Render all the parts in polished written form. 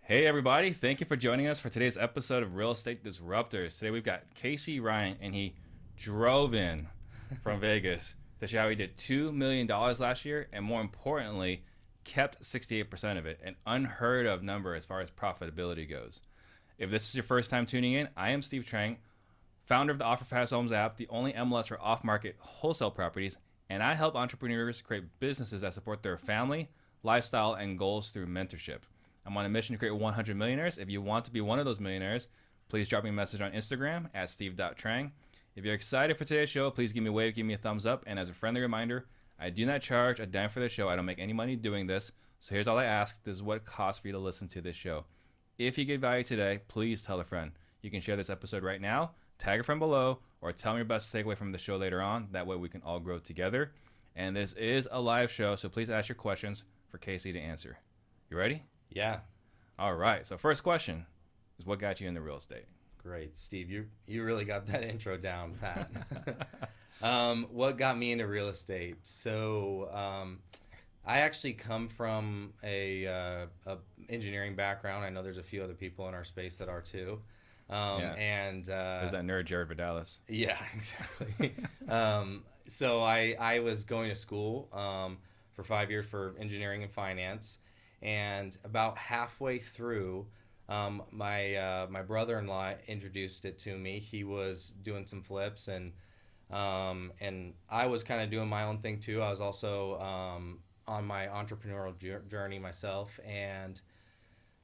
Hey everybody, thank you for joining us for today's episode of Real Estate Disruptors. Today we've got Casey Ryan, and he drove in from Vegas to show how he did $2 million last year, and more importantly, kept 68% of it, an unheard of number as far as profitability goes. If this is your first time tuning in, I am Steve Trang, founder of the Offer Fast Homes app, the only MLS for off-market wholesale properties, and I help entrepreneurs create businesses that support their family, lifestyle, and goals through mentorship. I'm on a mission to create 100 millionaires. If you want to be one of those millionaires, please drop me a message on Instagram at steve.trang. If you're excited for today's show, please give me a wave, give me a thumbs up. And as a friendly reminder, I do not charge a dime for this show. I don't make any money doing this. So here's all I ask. This is what it costs for you to listen to this show. If you get value today, please tell a friend. You can share this episode right now, tag a friend below, or tell me your best takeaway from the show later on. That way we can all grow together. And this is a live show, so please ask your questions for Casey to answer. You ready? Yeah. All right. So first question is, what got you into real estate? Great, Steve. You really got that intro down, Pat. What got me into real estate? So I actually come from a engineering background. I know there's a few other people in our space that are too. And there's that nerd Jared Vidalis. Yeah, exactly. So I was going to school for 5 years for engineering and finance. And about halfway through, my brother-in-law introduced it to me. He was doing some flips, and I was kind of doing my own thing too. I was also on my entrepreneurial journey myself, and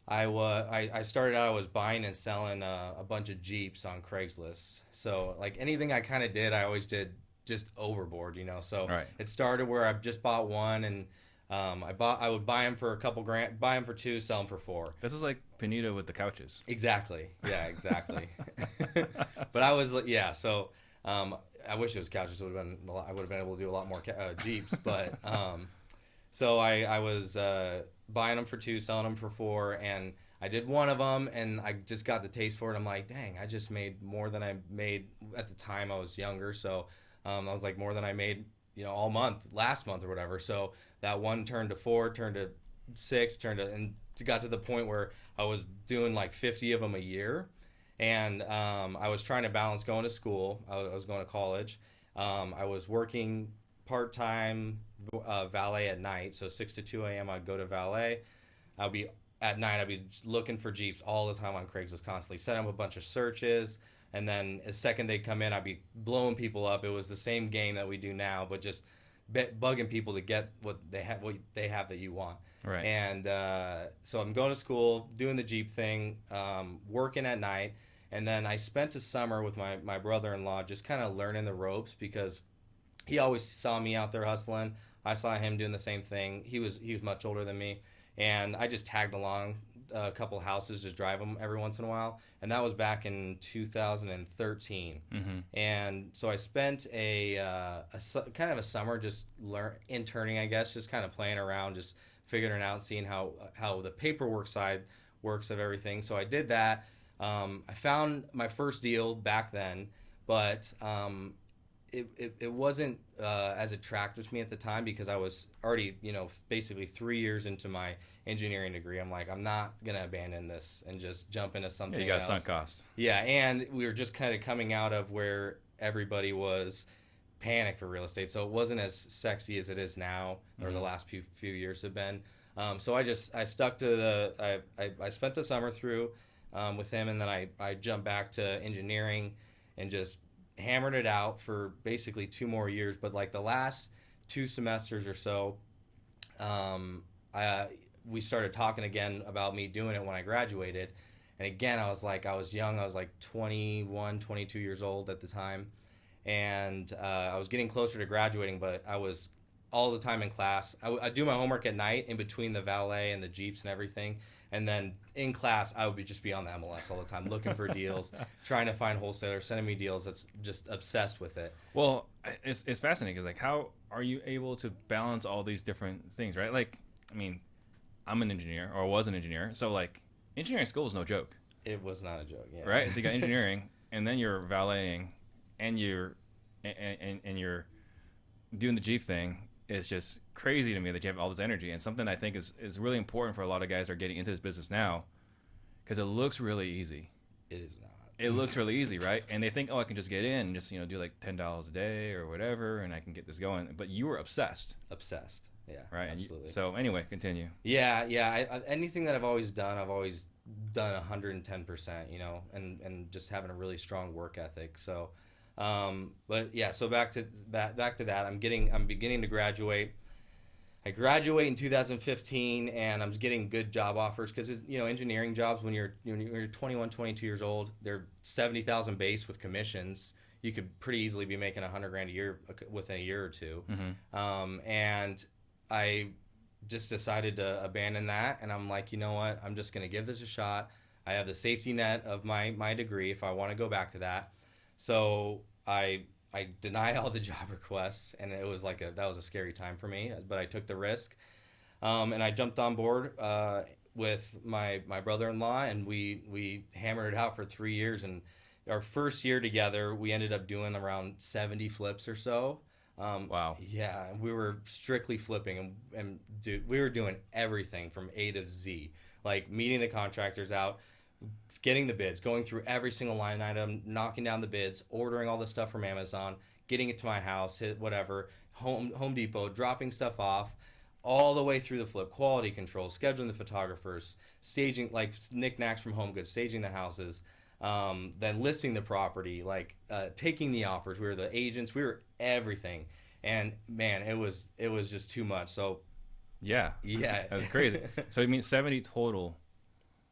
I started out. I was buying and selling a bunch of Jeeps on Craigslist. So like anything I kind of did, I always did just overboard, you know. So Right. It started where I just bought one and. I would buy them for a couple grand, buy them for $2, sell them for $4. This is like Panita with the couches. Exactly. Yeah, exactly. But I was like, yeah. So I wish it was couches. I would have been able to do a lot more Jeeps. But so I was buying them for $2, selling them for $4, and I did one of them, and I just got the taste for it. I'm like, dang, I just made more than I made at the time I was younger. So I was like more than I made, you know, all month, last month or whatever. So that one turned to 4, turned to 6, and got to the point where I was doing like 50 of them a year. And I was trying to balance going to school. I was going to college. I was working part-time valet at night. So 6 to 2 a.m. I'd go to valet. At night, I'd be just looking for Jeeps all the time on Craigslist, constantly setting up a bunch of searches. And then the second they'd come in, I'd be blowing people up. It was the same game that we do now, but just bugging people to get what they have that you want. Right. And so I'm going to school, doing the Jeep thing, working at night. And then I spent a summer with my brother-in-law just kind of learning the ropes, because he always saw me out there hustling. I saw him doing the same thing. He was much older than me. And I just tagged along a couple houses, just drive them every once in a while. And that was back in 2013. Mm-hmm. And so I spent kind of a summer just interning, I guess, just kind of playing around, just figuring out, seeing how the paperwork side works of everything. So I did that. I found my first deal back then, but it wasn't as attractive to me at the time, because I was already, you know, basically 3 years into my engineering degree. I'm like, I'm not going to abandon this and just jump into something else. Yeah, you got sunk cost. Yeah, and we were just kind of coming out of where everybody was panicked for real estate. So it wasn't as sexy as it is now, or the last few years have been. So I stuck to I spent the summer through with him, and then I jumped back to engineering and just hammered it out for basically 2 more years. But like the last 2 semesters or so, we started talking again about me doing it when I graduated. And again, I was young. I was like 21, 22 years old at the time. And I was getting closer to graduating, but I was all the time in class. I'd do my homework at night in between the valet and the Jeeps and everything. And then in class, I would just be on the MLS all the time, looking for deals, trying to find wholesalers, sending me deals. That's just obsessed with it. Well, it's fascinating, because like, how are you able to balance all these different things, right? Like, I mean, I'm an engineer, or was an engineer. So like, engineering school is no joke. It was not a joke, yeah. Right? So you got engineering, and then you're valeting, and you're doing the Jeep thing. It's just crazy to me that you have all this energy, and something I think is really important for a lot of guys that are getting into this business now. because it looks really easy. It is not. It looks really easy, right? And they think, oh, I can just get in and just, you know, do like $10 a day or whatever, and I can get this going. But you were obsessed. Obsessed. Yeah. Right. Absolutely. So anyway, continue. Yeah. Anything that I've always done 110%, you know, and just having a really strong work ethic. So, but yeah, so back to that, I'm beginning to graduate. I graduate in 2015, and I'm getting good job offers because, you know, engineering jobs when you're 21, 22 years old, they're 70,000 base with commissions. You could pretty easily be making $100,000 a year within a year or two. Mm-hmm. And I just decided to abandon that, and I'm like, you know what? I'm just going to give this a shot. I have the safety net of my degree if I want to go back to that. So I denied all the job requests, and it was that was a scary time for me, but I took the risk. And I jumped on board with my brother-in-law, and we hammered it out for 3 years. And our first year together, we ended up doing around 70 flips or so. Wow. Yeah, we were strictly flipping, and dude, we were doing everything from A to Z, like meeting the contractors out, getting the bids, going through every single line item, knocking down the bids, ordering all the stuff from Amazon, getting it to my house, Home Depot, dropping stuff off, all the way through the flip, quality control, scheduling the photographers, staging, like knickknacks from Home Goods, staging the houses, then listing the property, taking the offers. We were the agents, we were everything. And man, it was just too much. So yeah, that's crazy. So you mean 70 total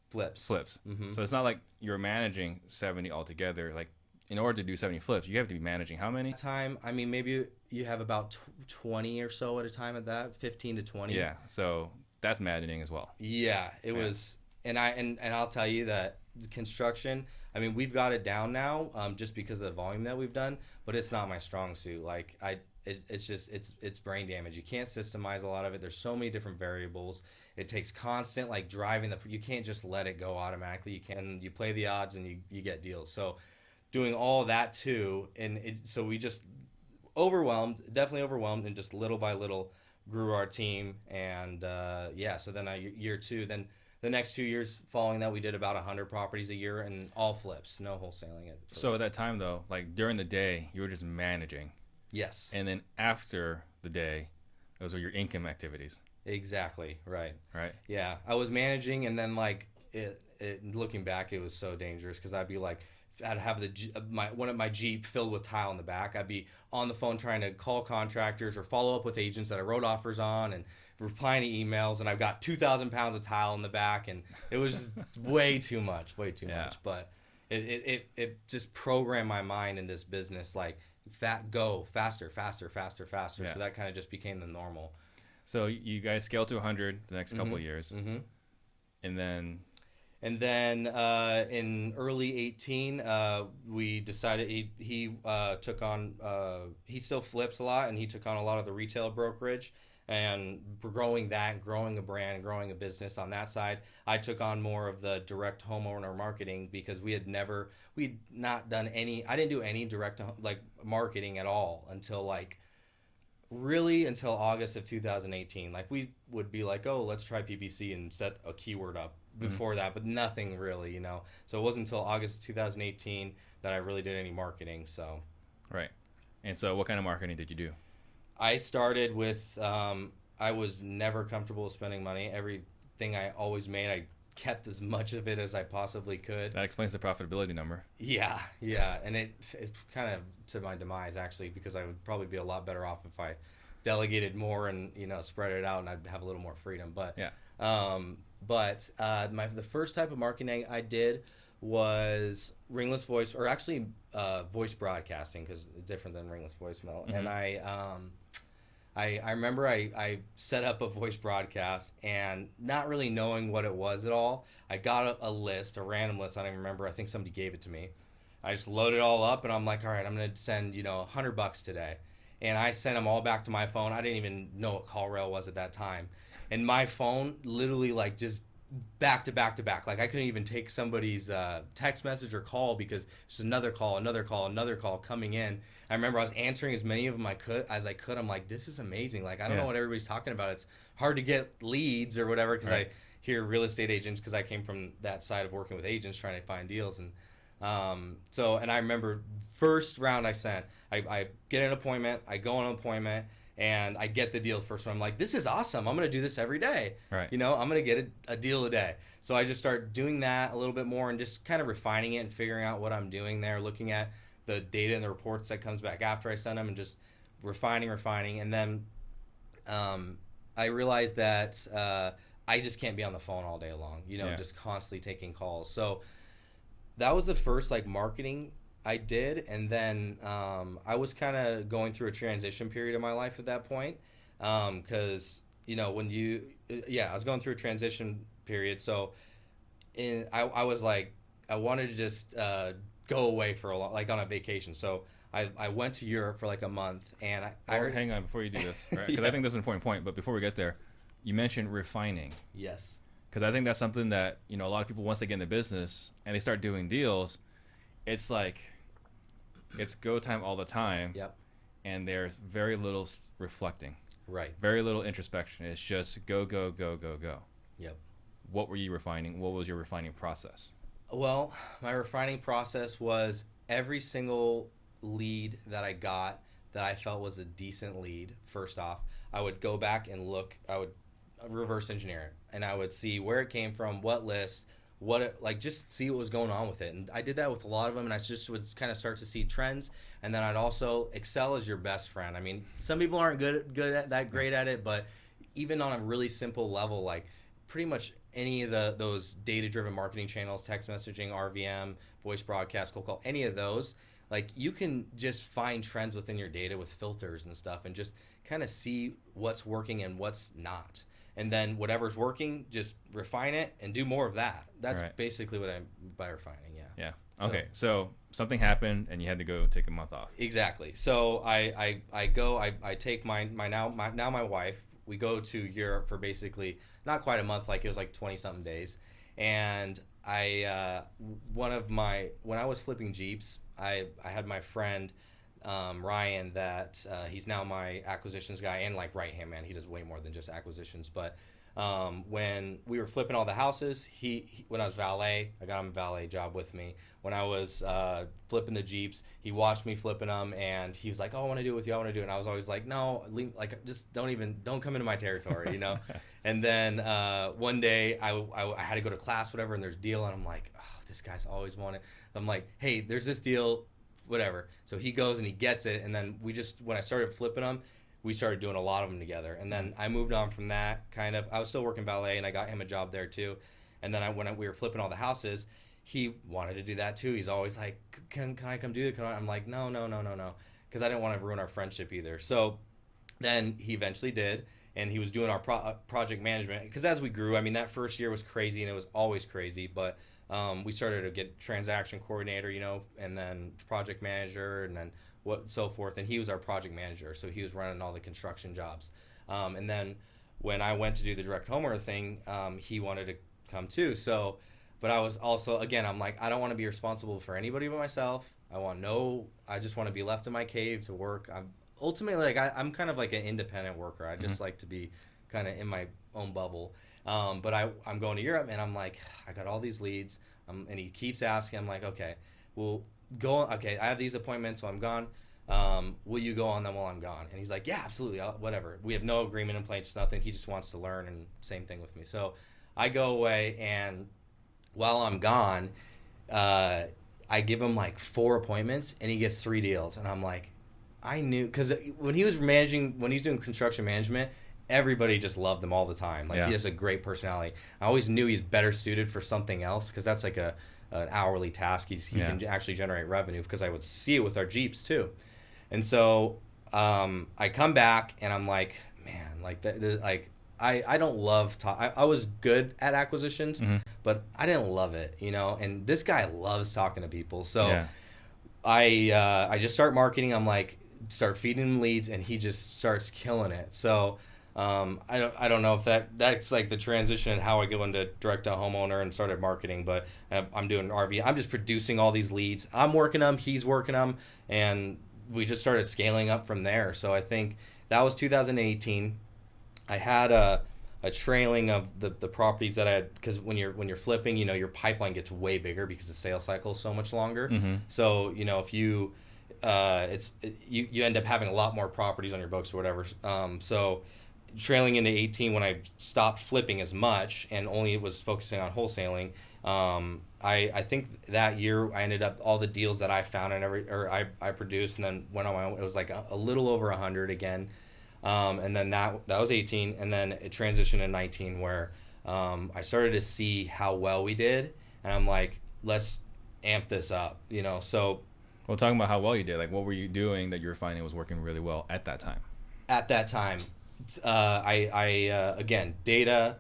flips. Mm-hmm. So it's not like you're managing 70 altogether. Like, in order to do 70 flips, you have to be managing how many? I mean, maybe you have about 20 or so at a time at that, 15 to 20. Yeah, so that's maddening as well. Yeah, it was. And I'll tell you that construction, I mean, we've got it down now, just because of the volume that we've done, but it's not my strong suit. Like, it's brain damage. You can't systemize a lot of it. There's so many different variables. It takes constant, like, driving you can't just let it go automatically. You play the odds and you get deals. So doing all that too, so we just definitely overwhelmed, and just little by little grew our team. And so then year two, then the next 2 years following that, we did about 100 properties a year, and all flips, no wholesaling. So at that time though, like during the day, you were just managing. Yes. And then after the day, those were your income activities. Exactly. Right. Right. Yeah. I was managing, and then looking back, it was so dangerous because I'd be like, I'd have one of my Jeep filled with tile in the back. I'd be on the phone trying to call contractors or follow up with agents that I wrote offers on, and replying to emails, and I've got 2,000 pounds of tile in the back, and it was just way too much. But it just programmed my mind in this business, like, go faster. Yeah. So that kind of just became the normal. So you guys scaled to 100 the next couple of years. Mm-hmm. And then in early 18, we decided he took on, he still flips a lot, and he took on a lot of the retail brokerage, and growing a brand, growing a business on that side. I took on more of the direct homeowner marketing because we'd not done any, I didn't do any direct marketing at all until until August of 2018. Like, we would be like, oh, let's try PPC and set a keyword up before that, but nothing really, So it wasn't until August of 2018 that I really did any marketing. So. Right. And so what kind of marketing did you do? I started with, I was never comfortable spending money. Everything I always made, I kept as much of it as I possibly could. That explains the profitability number. Yeah. And it's kind of to my demise, actually, because I would probably be a lot better off if I delegated more and, spread it out, and I'd have a little more freedom. But, yeah. The first type of marketing I did was ringless voice, or actually voice broadcasting, because it's different than ringless voicemail. Mm-hmm. And I remember I set up a voice broadcast, and not really knowing what it was at all, I got a random list. I don't even remember. I think somebody gave it to me. I just loaded it all up, and I'm like, all right, I'm going to send, $100 today. And I sent them all back to my phone. I didn't even know what CallRail was at that time. And my phone literally just back to back to back. Like, I couldn't even take somebody's text message or call, because just another call coming in. I remember I was answering as many of them as I could. I'm like, this is amazing. Like, I don't know what everybody's talking about. It's hard to get leads or whatever, because hear real estate agents, because I came from that side of working with agents trying to find deals. And and I remember first round I sent, I get an appointment, I go on an appointment, and I get the deal first one. I'm like, this is awesome. I'm going to do this every day. Right. I'm going to get a deal a day. So I just start doing that a little bit more and just kind of refining it and figuring out what I'm doing there, looking at the data and the reports that comes back after I send them and just refining. And then I realized that I just can't be on the phone all day long, just constantly taking calls. So that was the first like marketing I did. And then I was kind of going through a transition period in my life at that point. Cause I was going through a transition period. So I was like, I wanted to just go away for on a vacation. So I went to Europe for like a month, and hang on before you do this, right? Because I think that's an important point. But before we get there, you mentioned refining. Yes. Because I think that's something that a lot of people, once they get in the business and they start doing deals, it's like it's go time all the time. Yep. And there's very little reflecting. Right. Very little introspection. It's just go, go, go, go, go. Yep. What were you refining? What was your refining process? Well, my refining process was every single lead that I got that I felt was a decent lead. First off, I would go back and look. I would reverse engineer it, and I would see where it came from, what list, just see what was going on with it. And I did that with a lot of them, and I just would kind of start to see trends. And then I'd also, Excel is your best friend. I mean, some people aren't great at it, but even on a really simple level, like pretty much any of those data-driven marketing channels, text messaging, RVM, voice broadcast, cold call, any of those, like you can just find trends within your data with filters and stuff and just kind of see what's working and what's not. And then whatever's working, just refine it and do more of that. That's basically what I mean by refining, Yeah. Okay, so something happened and you had to go take a month off. Exactly. So I take my wife, we go to Europe for basically not quite a month, like it was like 20-something days. And when I was flipping Jeeps, I had my friend Ryan that he's now my acquisitions guy and like right hand man. He does way more than just acquisitions. But when we were flipping all the houses, when I was valet, I got him a valet job with me. When I was flipping the Jeeps, he watched me flipping them, and he was like, "Oh, I want to do it with you. I want to do it." And I was always like, "No, just don't come into my territory, And then one day I had to go to class, whatever, and there's a deal, and I'm like, "Oh, this guy's always wanted." I'm like, "Hey, there's this deal." Whatever. So he goes and he gets it, and then when I started flipping them, we started doing a lot of them together. And then I moved on from that. I was still working valet, and I got him a job there too. And then when we were flipping all the houses, he wanted to do that too. He's always like, "Can I come do it?" I'm like, no, because I didn't want to ruin our friendship either. So then he eventually did, and he was doing our project management. Because as we grew, I mean, that first year was crazy, and it was always crazy, but we started to get transaction coordinator, and then project manager, and then so forth. And he was our project manager, so he was running all the construction jobs. And then when I went to do the direct homeowner thing, he wanted to come too. So, but I was also, again, I'm like, I don't want to be responsible for anybody but myself. I just want to be left in my cave to work. Ultimately, I'm kind of like an independent worker. I just like to be kind of in my own bubble. But I'm going to Europe, and I'm like, I got all these leads, and he keeps asking. I'm like, okay, well, okay, I have these appointments, so I'm gone. Will you go on them while I'm gone? And he's like, yeah, absolutely, whatever. We have no agreement in place, nothing. He just wants to learn, and same thing with me. So I go away, and while I'm gone, I give him like 4 appointments, and he gets 3 deals. And I'm like, I knew, because when he's doing construction management, everybody just loved him all the time. Like, he has a great personality. I always knew he's better suited for something else, because that's like an hourly task. He can actually generate revenue, because I would see it with our Jeeps too. And so I come back, and I'm like, man, like I don't love I was good at acquisitions, but I didn't love it, and this guy loves talking to people. So I just start marketing. I'm like, start feeding him leads, and he just starts killing it. So I don't know if that's like the transition and how I go into direct to homeowner and started marketing, but I'm doing RV. I'm just producing all these leads. I'm working them, he's working them, and we just started scaling up from there. So I think that was 2018. I had a trailing of the properties that I had, because when you're flipping, your pipeline gets way bigger because the sales cycle is so much longer. Mm-hmm. So if you you end up having a lot more properties on your books or whatever. So trailing into 18, when I stopped flipping as much and only was focusing on wholesaling, I think that year I ended up, all the deals that I found and I produced and then went on my own, it was like a little over 100 again. And then that was 18, and then it transitioned in 19 where I started to see how well we did, and I'm like, let's amp this up, So, well, talking about how well you did, like what were you doing that you were finding was working really well at that time? At that time, again, data.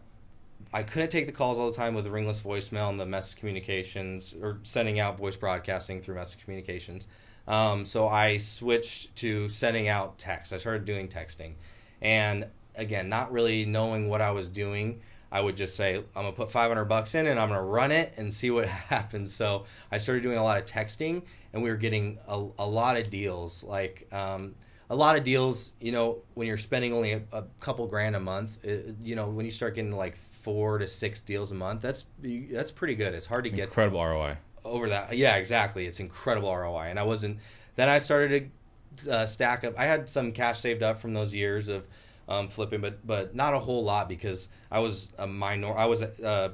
I couldn't take the calls all the time with the ringless voicemail and the message communications, or sending out voice broadcasting through message communications. So I switched to sending out text. I started doing texting. And again, not really knowing what I was doing, I would just say, I'm going to put $500 in and I'm going to run it and see what happens. So I started doing a lot of texting, and we were getting a lot of deals. Like, a lot of deals, when you're spending only a couple grand a month, when you start getting like 4 to 6 deals a month, that's pretty good. It's hard to get incredible ROI over that. Yeah, exactly. It's incredible ROI. And then I started to stack up. I had some cash saved up from those years of flipping, but not a whole lot, because I was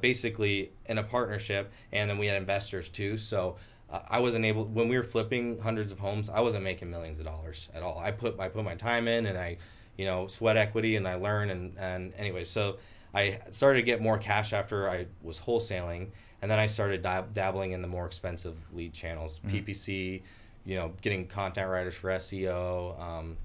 basically in a partnership, and then we had investors too. So I wasn't able, when we were flipping hundreds of homes, I wasn't making millions of dollars at all. I put my time in, and I, sweat equity, and I learn, and anyway, so I started to get more cash after I was wholesaling, and then I started dabbling in the more expensive lead channels, PPC, getting content writers for SEO.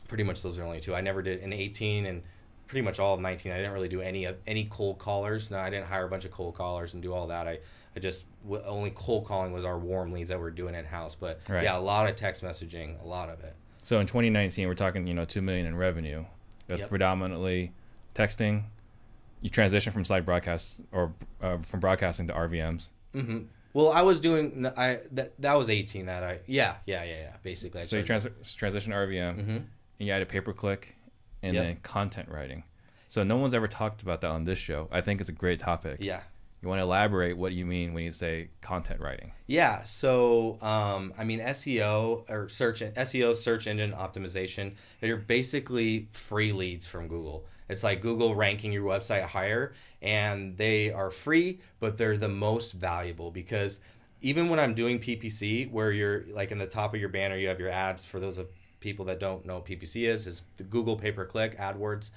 Pretty much those are the only two. I never did in 18, and pretty much all of 19. I didn't really do any cold callers. No, I didn't hire a bunch of cold callers and do all that. I just, only cold calling was our warm leads that we're doing in house. But right. Yeah, a lot of text messaging, a lot of it. So in 2019, we're talking, $2 million in revenue. That's predominantly texting. You transition from slide broadcasts, or from broadcasting to RVMs. Mm-hmm. Well, I was doing, that was 18 that basically. So you transition to RVM, mm-hmm. and you added pay-per-click, and then content writing. So no one's ever talked about that on this show. I think it's a great topic. Yeah. You want to elaborate what you mean when you say content writing? Yeah. So, SEO or SEO, search engine optimization, they're basically free leads from Google. It's like Google ranking your website higher, and they are free, but they're the most valuable, because even when I'm doing PPC, where you're like in the top of your banner, you have your ads. For those of people that don't know what PPC is the Google pay-per-click AdWords.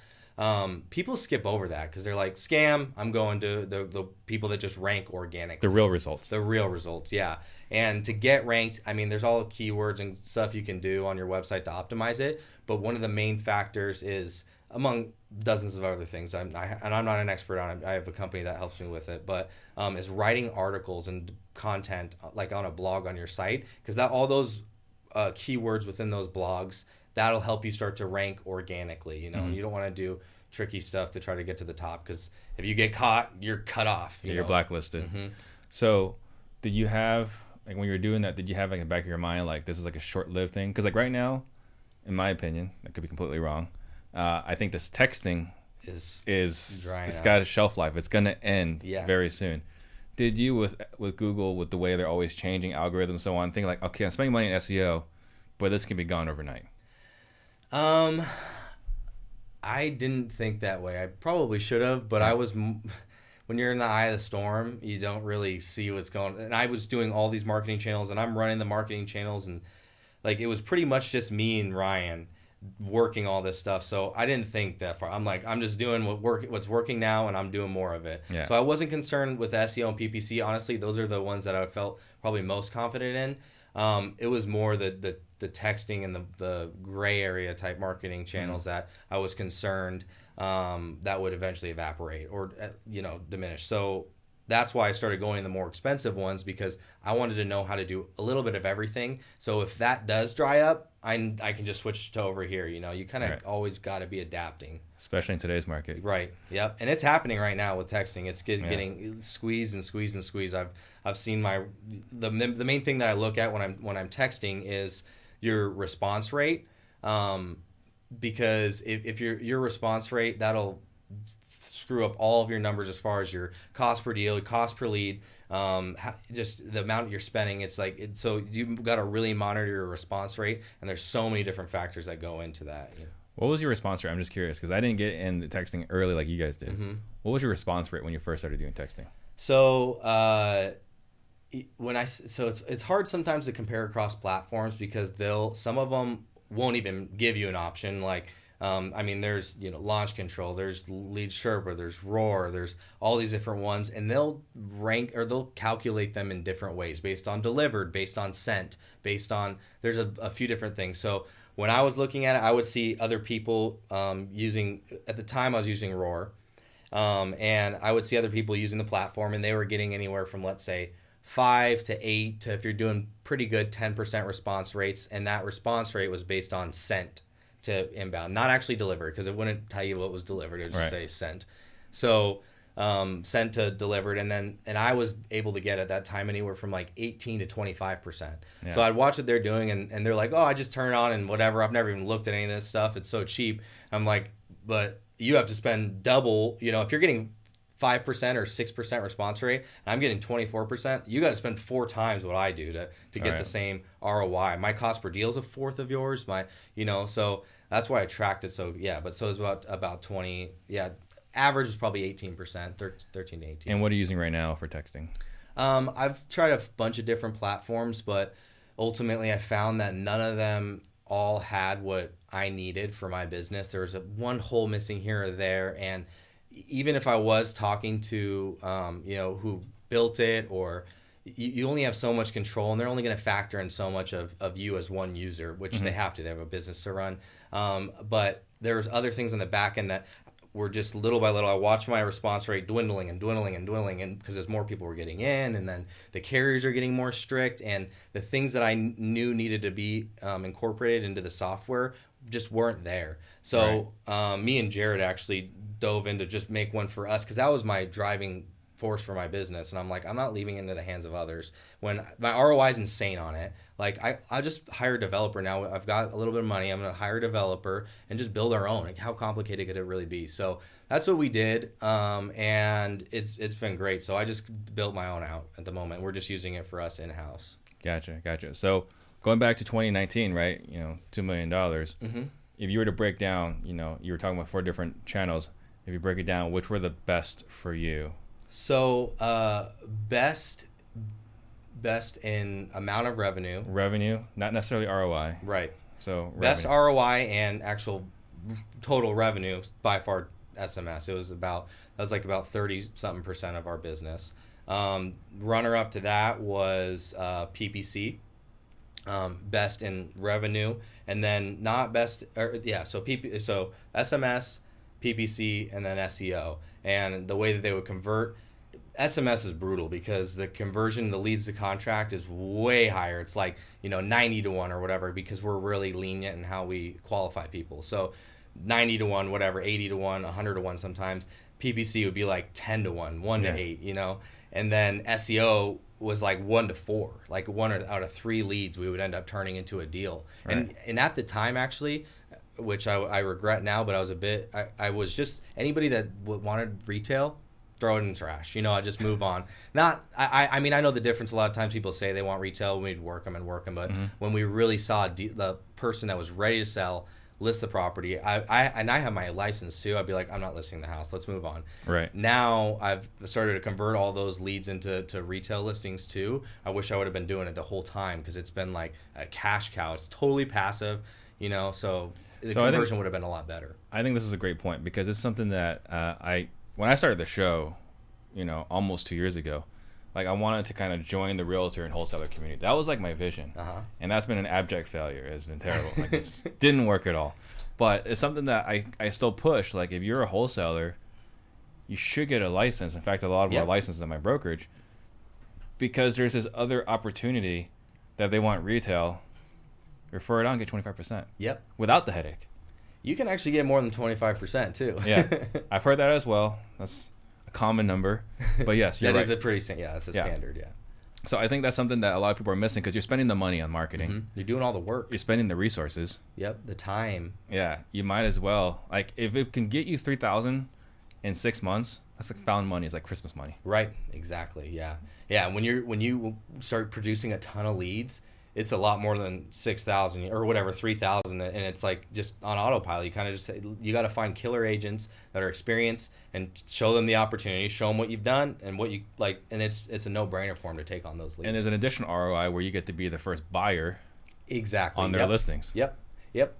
People skip over that because they're like, scam. I'm going to the people that just rank organically. The real results. The real results, yeah. And to get ranked, there's all keywords and stuff you can do on your website to optimize it. But one of the main factors is, among dozens of other things, I'm not an expert on it. I have a company that helps me with it, but is writing articles and content like on a blog on your site, because all those keywords within those blogs, that'll help you start to rank organically. Mm-hmm. You don't want to do tricky stuff to try to get to the top, because if you get caught, you're cut off. You're blacklisted. Mm-hmm. So did you have, like, when you were doing that, did you have like in the back of your mind, like, this is like a short-lived thing? Because like right now, in my opinion, I could be completely wrong, I think this texting is it's got a shelf life. It's gonna end very soon. Did you, with Google, with the way they're always changing algorithms and so on, think like, okay, I'm spending money in SEO, but this can be gone overnight? I didn't think that way. I probably should have, but I was, when you're in the eye of the storm, you don't really see what's going on. And I was doing all these marketing channels, and I'm running the marketing channels, and like, it was pretty much just me and Ryan working all this stuff. So I didn't think that far. I'm like, I'm just doing what's working now, and I'm doing more of it. Yeah. So I wasn't concerned with SEO and PPC. Honestly, those are the ones that I felt probably most confident in. It was more the texting and the gray area type marketing channels that I was concerned that would eventually evaporate or diminish. So that's why I started going the more expensive ones, because I wanted to know how to do a little bit of everything. So if that does dry up, I can just switch to over here. You kind of always got to be adapting, especially in today's market. Right. Yep. And it's happening right now with texting. It's getting squeezed and squeezed and squeezed. I've seen the main thing that I look at when I'm texting is your response rate, because if your response rate, that'll screw up all of your numbers as far as your cost per deal, cost per lead, just the amount you're spending. It's like, so you've got to really monitor your response rate, and there's so many different factors that go into that. You know? What was your response rate? I'm just curious because I didn't get in the texting early like you guys did. Mm-hmm. What was your response rate when you first started doing texting? So it's hard sometimes to compare across platforms because some of them won't even give you an option. Like there's launch control, there's lead Sherpa, there's Roar, there's all these different ones, and they'll rank or they'll calculate them in different ways based on delivered, based on sent, based on there's a few different things. So when I was looking at it, I would see other people using, at the time I was using Roar, and I would see other people using the platform, and they were getting anywhere from, let's say, 5 to 8 to, if you're doing pretty good, 10% response rates, and that response rate was based on sent to inbound, not actually delivered, because it wouldn't tell you what was delivered. It would just say sent. So sent to delivered, and I was able to get at that time anywhere from like 18 to 25%. Yeah. So I'd watch what they're doing, and they're like, oh, I just turn it on and whatever. I've never even looked at any of this stuff. It's so cheap. I'm like, but you have to spend double. If you're getting 5% or 6% response rate, and I'm getting 24%, you got to spend 4 times what I do to get the same ROI. My cost per deal is a fourth of yours. So that's why I tracked it. So yeah, but so it's about 20. Yeah. Average is probably 18%, 13 to 18. And what are you using right now for texting? I've tried a bunch of different platforms, but ultimately I found that none of them all had what I needed for my business. There was one hole missing here or there, and even if I was talking to who built it, or you only have so much control, and they're only going to factor in so much of you as one user, which they have to. They have a business to run. But there's other things on the back end that were just little by little. I watched my response rate dwindling, and because as more people were getting in, and then the carriers are getting more strict, and the things that I knew needed to be incorporated into the software just weren't there. So me and Jared actually dove in to just make one for us, because that was my driving force for my business, and I'm like, I'm not leaving it into the hands of others when my ROI is insane on it. Like I just hire a developer now. I've got a little bit of money. I'm gonna hire a developer and just build our own. Like, how complicated could it really be? So that's what we did, and it's been great. So I just built my own out at the moment. We're just using it for us in house. Gotcha. So going back to 2019, right? $2 million. Mm-hmm. If you were to break down, you were talking about 4 different channels. If you break it down, which were the best for you? So best in amount of revenue. Revenue, not necessarily ROI. Right. So best ROI and actual total revenue, by far SMS. It was about 30-something% of our business. Runner up to that was PPC. Best in revenue, and then not best. So SMS, PPC, and then SEO. And the way that they would convert, SMS is brutal because the conversion, the leads to contract, is way higher. It's like 90 to 1 or whatever, because we're really lenient in how we qualify people. So 90 to 1, whatever, 80 to 1, 100 to 1 sometimes. PPC would be like 10 to 1, 1 to 8, And then SEO was like 1 to 4, like 1 out of 3 leads we would end up turning into a deal. Right. And at the time, actually, which I regret now, but I was just, anybody that wanted retail, throw it in the trash. I just move on. I know the difference. A lot of times people say they want retail, we'd work them, but when we really saw the person that was ready to sell list the property, I have my license too, I'd be like, I'm not listing the house, let's move on. Right. Now I've started to convert all those leads into retail listings too. I wish I would have been doing it the whole time, because it's been like a cash cow. It's totally passive, so the conversion would have been a lot better. I think this is a great point, because it's something that when I started the show, almost 2 years ago, like I wanted to kind of join the realtor and wholesaler community. That was like my vision. And that's been an abject failure. It's been terrible. Like, it just didn't work at all. But it's something that I still push. Like, if you're a wholesaler, you should get a license. In fact, a lot of our licenses in my brokerage, because there's this other opportunity that if they want retail, refer it on, get 25%. Yep. Without the headache. You can actually get more than 25% too. Yeah, I've heard that as well. That's a common number, but yes, you're that right. is a pretty that's a standard. Yeah. So I think that's something that a lot of people are missing, because you're spending the money on marketing. Mm-hmm. You're doing all the work. You're spending the resources. Yep, the time. Yeah, you might as well. Like, if it can get you $3,000 in 6 months, that's like found money. It's like Christmas money. Right. Exactly. Yeah. Yeah. When you start producing a ton of leads, it's a lot more than 6,000 or whatever, 3,000. And it's like just on autopilot. You kind of just, you got to find killer agents that are experienced and show them the opportunity, show them what you've done and what you like. And it's a no brainer for them to take on those leads. And there's an additional ROI where you get to be the first buyer exactly on their listings. Yep.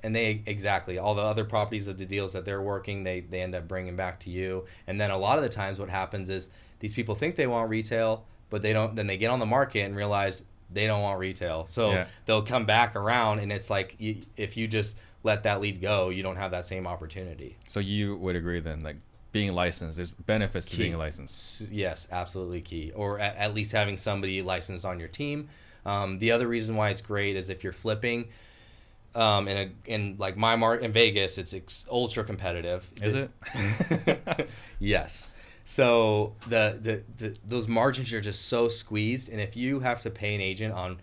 And they exactly all the other properties of the deals that they're working, they end up bringing back to you. And then a lot of the times what happens is these people think they want retail, but they don't. Then they get on the market and realize they don't want retail. So they'll come back around, and it's like if you just let that lead go, you don't have that same opportunity. So you would agree then, like being licensed, there's benefits to being licensed. Yes, absolutely key. Or at least having somebody licensed on your team. The other reason why it's great is if you're flipping. In like my in Vegas, it's ultra competitive. Is it? Yes. So those margins are just so squeezed, and if you have to pay an agent on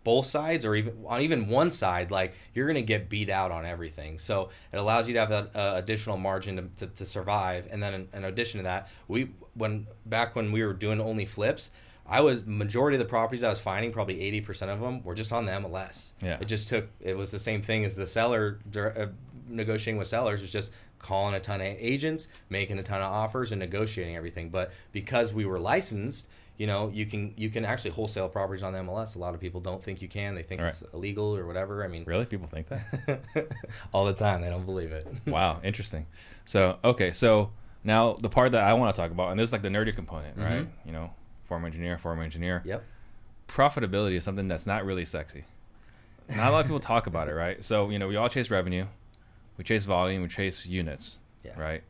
both sides or even one side, like you're gonna get beat out on everything. So it allows you to have that additional margin to survive. And then in addition to that, back when we were doing only flips, majority of the properties I was finding, probably 80% of them were just on the MLS. Yeah. It was the same thing as the seller negotiating with sellers. It's just calling a ton of agents, making a ton of offers and negotiating everything. But because we were licensed, you can actually wholesale properties on the MLS. A lot of people don't think you can. They think it's illegal or whatever. I mean, really? People think that? All the time. They don't believe it. Wow. Interesting. So, okay. So now the part that I want to talk about, and this is like the nerdy component, right? Former engineer. Yep. Profitability is something that's not really sexy. Not a lot of people talk about it, right? So, we all chase revenue. We chase volume. We chase units, right?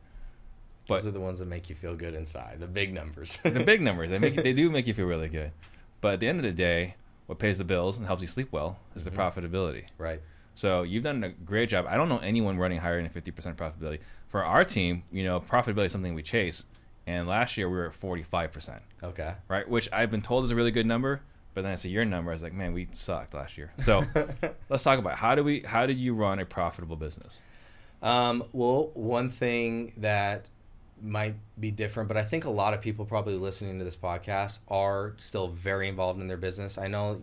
But those are the ones that make you feel good inside, the big numbers. The big numbers, they do make you feel really good. But at the end of the day, what pays the bills and helps you sleep well is the profitability. Right. So you've done a great job. I don't know anyone running higher than 50% profitability. For our team, profitability is something we chase. And last year we were at 45%. Okay. Right. Which I've been told is a really good number, but then I see your number. I was like, man, we sucked last year. So let's talk about how did you run a profitable business? Well, one thing that might be different, but I think a lot of people probably listening to this podcast are still very involved in their business. I know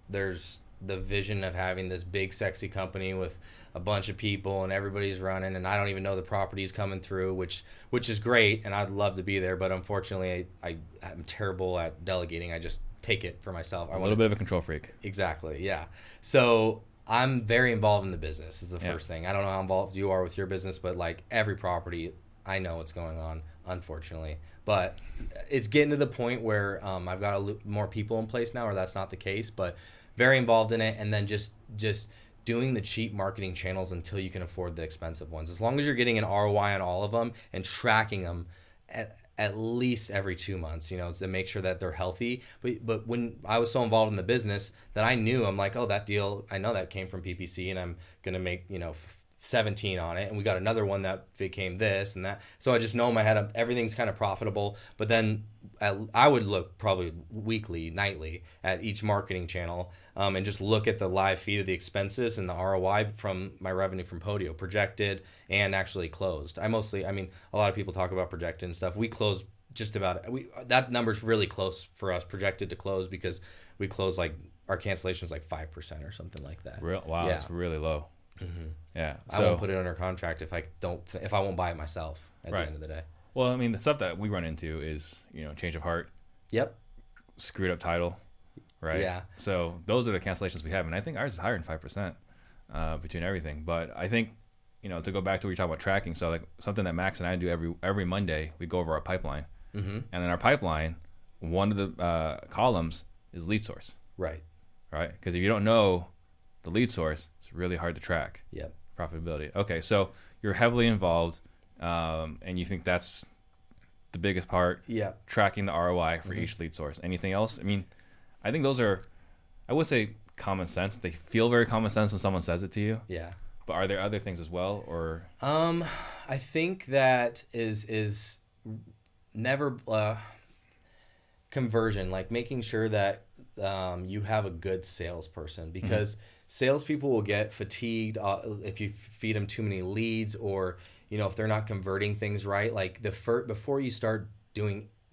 there's the vision of having this big sexy company with a bunch of people and everybody's running, and I don't even know the properties coming through, which is great, and I'd love to be there, but unfortunately I'm terrible at delegating. I just take it for myself. A little bit of a control freak. Exactly, yeah. So I'm very involved in the business is the first thing. I don't know how involved you are with your business, but like every property, I know what's going on, unfortunately. But it's getting to the point where I've got more people in place now, or that's not the case, but very involved in it. And then just doing the cheap marketing channels until you can afford the expensive ones. As long as you're getting an ROI on all of them and tracking them at least every 2 months, to make sure that they're healthy. But when I was so involved in the business that I knew, I'm like, oh, that deal, I know that came from PPC and I'm going to make, 17 on it, and we got another one that became this and that. So I just know in my head everything's kind of profitable. But then I would look probably weekly, nightly at each marketing channel and just look at the live feed of the expenses and the ROI from my revenue from Podio, projected and actually closed. A lot of people talk about projected and stuff. We close just about that number's really close for us, projected to close, because we close like our cancellation is like 5% or something like that. Wow, it's really low. Mm-hmm. Yeah, so I won't put it under contract if I won't buy it myself at the end of the day. Well, the stuff that we run into is change of heart. Yep. Screwed up title, right? Yeah. So those are the cancellations we have, and I think ours is higher than 5% between everything. But I think to go back to what you're talking about tracking, so like something that Max and I do every Monday, we go over our pipeline, and in our pipeline, one of the columns is lead source. Right. Because if you don't know the lead source, it's really hard to track. Yep. Profitability. Okay, so you're heavily involved, and you think that's the biggest part. Yeah. Tracking the ROI for each lead source. Anything else? I think those are, I would say, common sense. They feel very common sense when someone says it to you. Yeah. But are there other things as well, or? I think that is never conversion, like making sure that you have a good salesperson, because salespeople will get fatigued if you feed them too many leads, or if they're not converting things right. Like before you start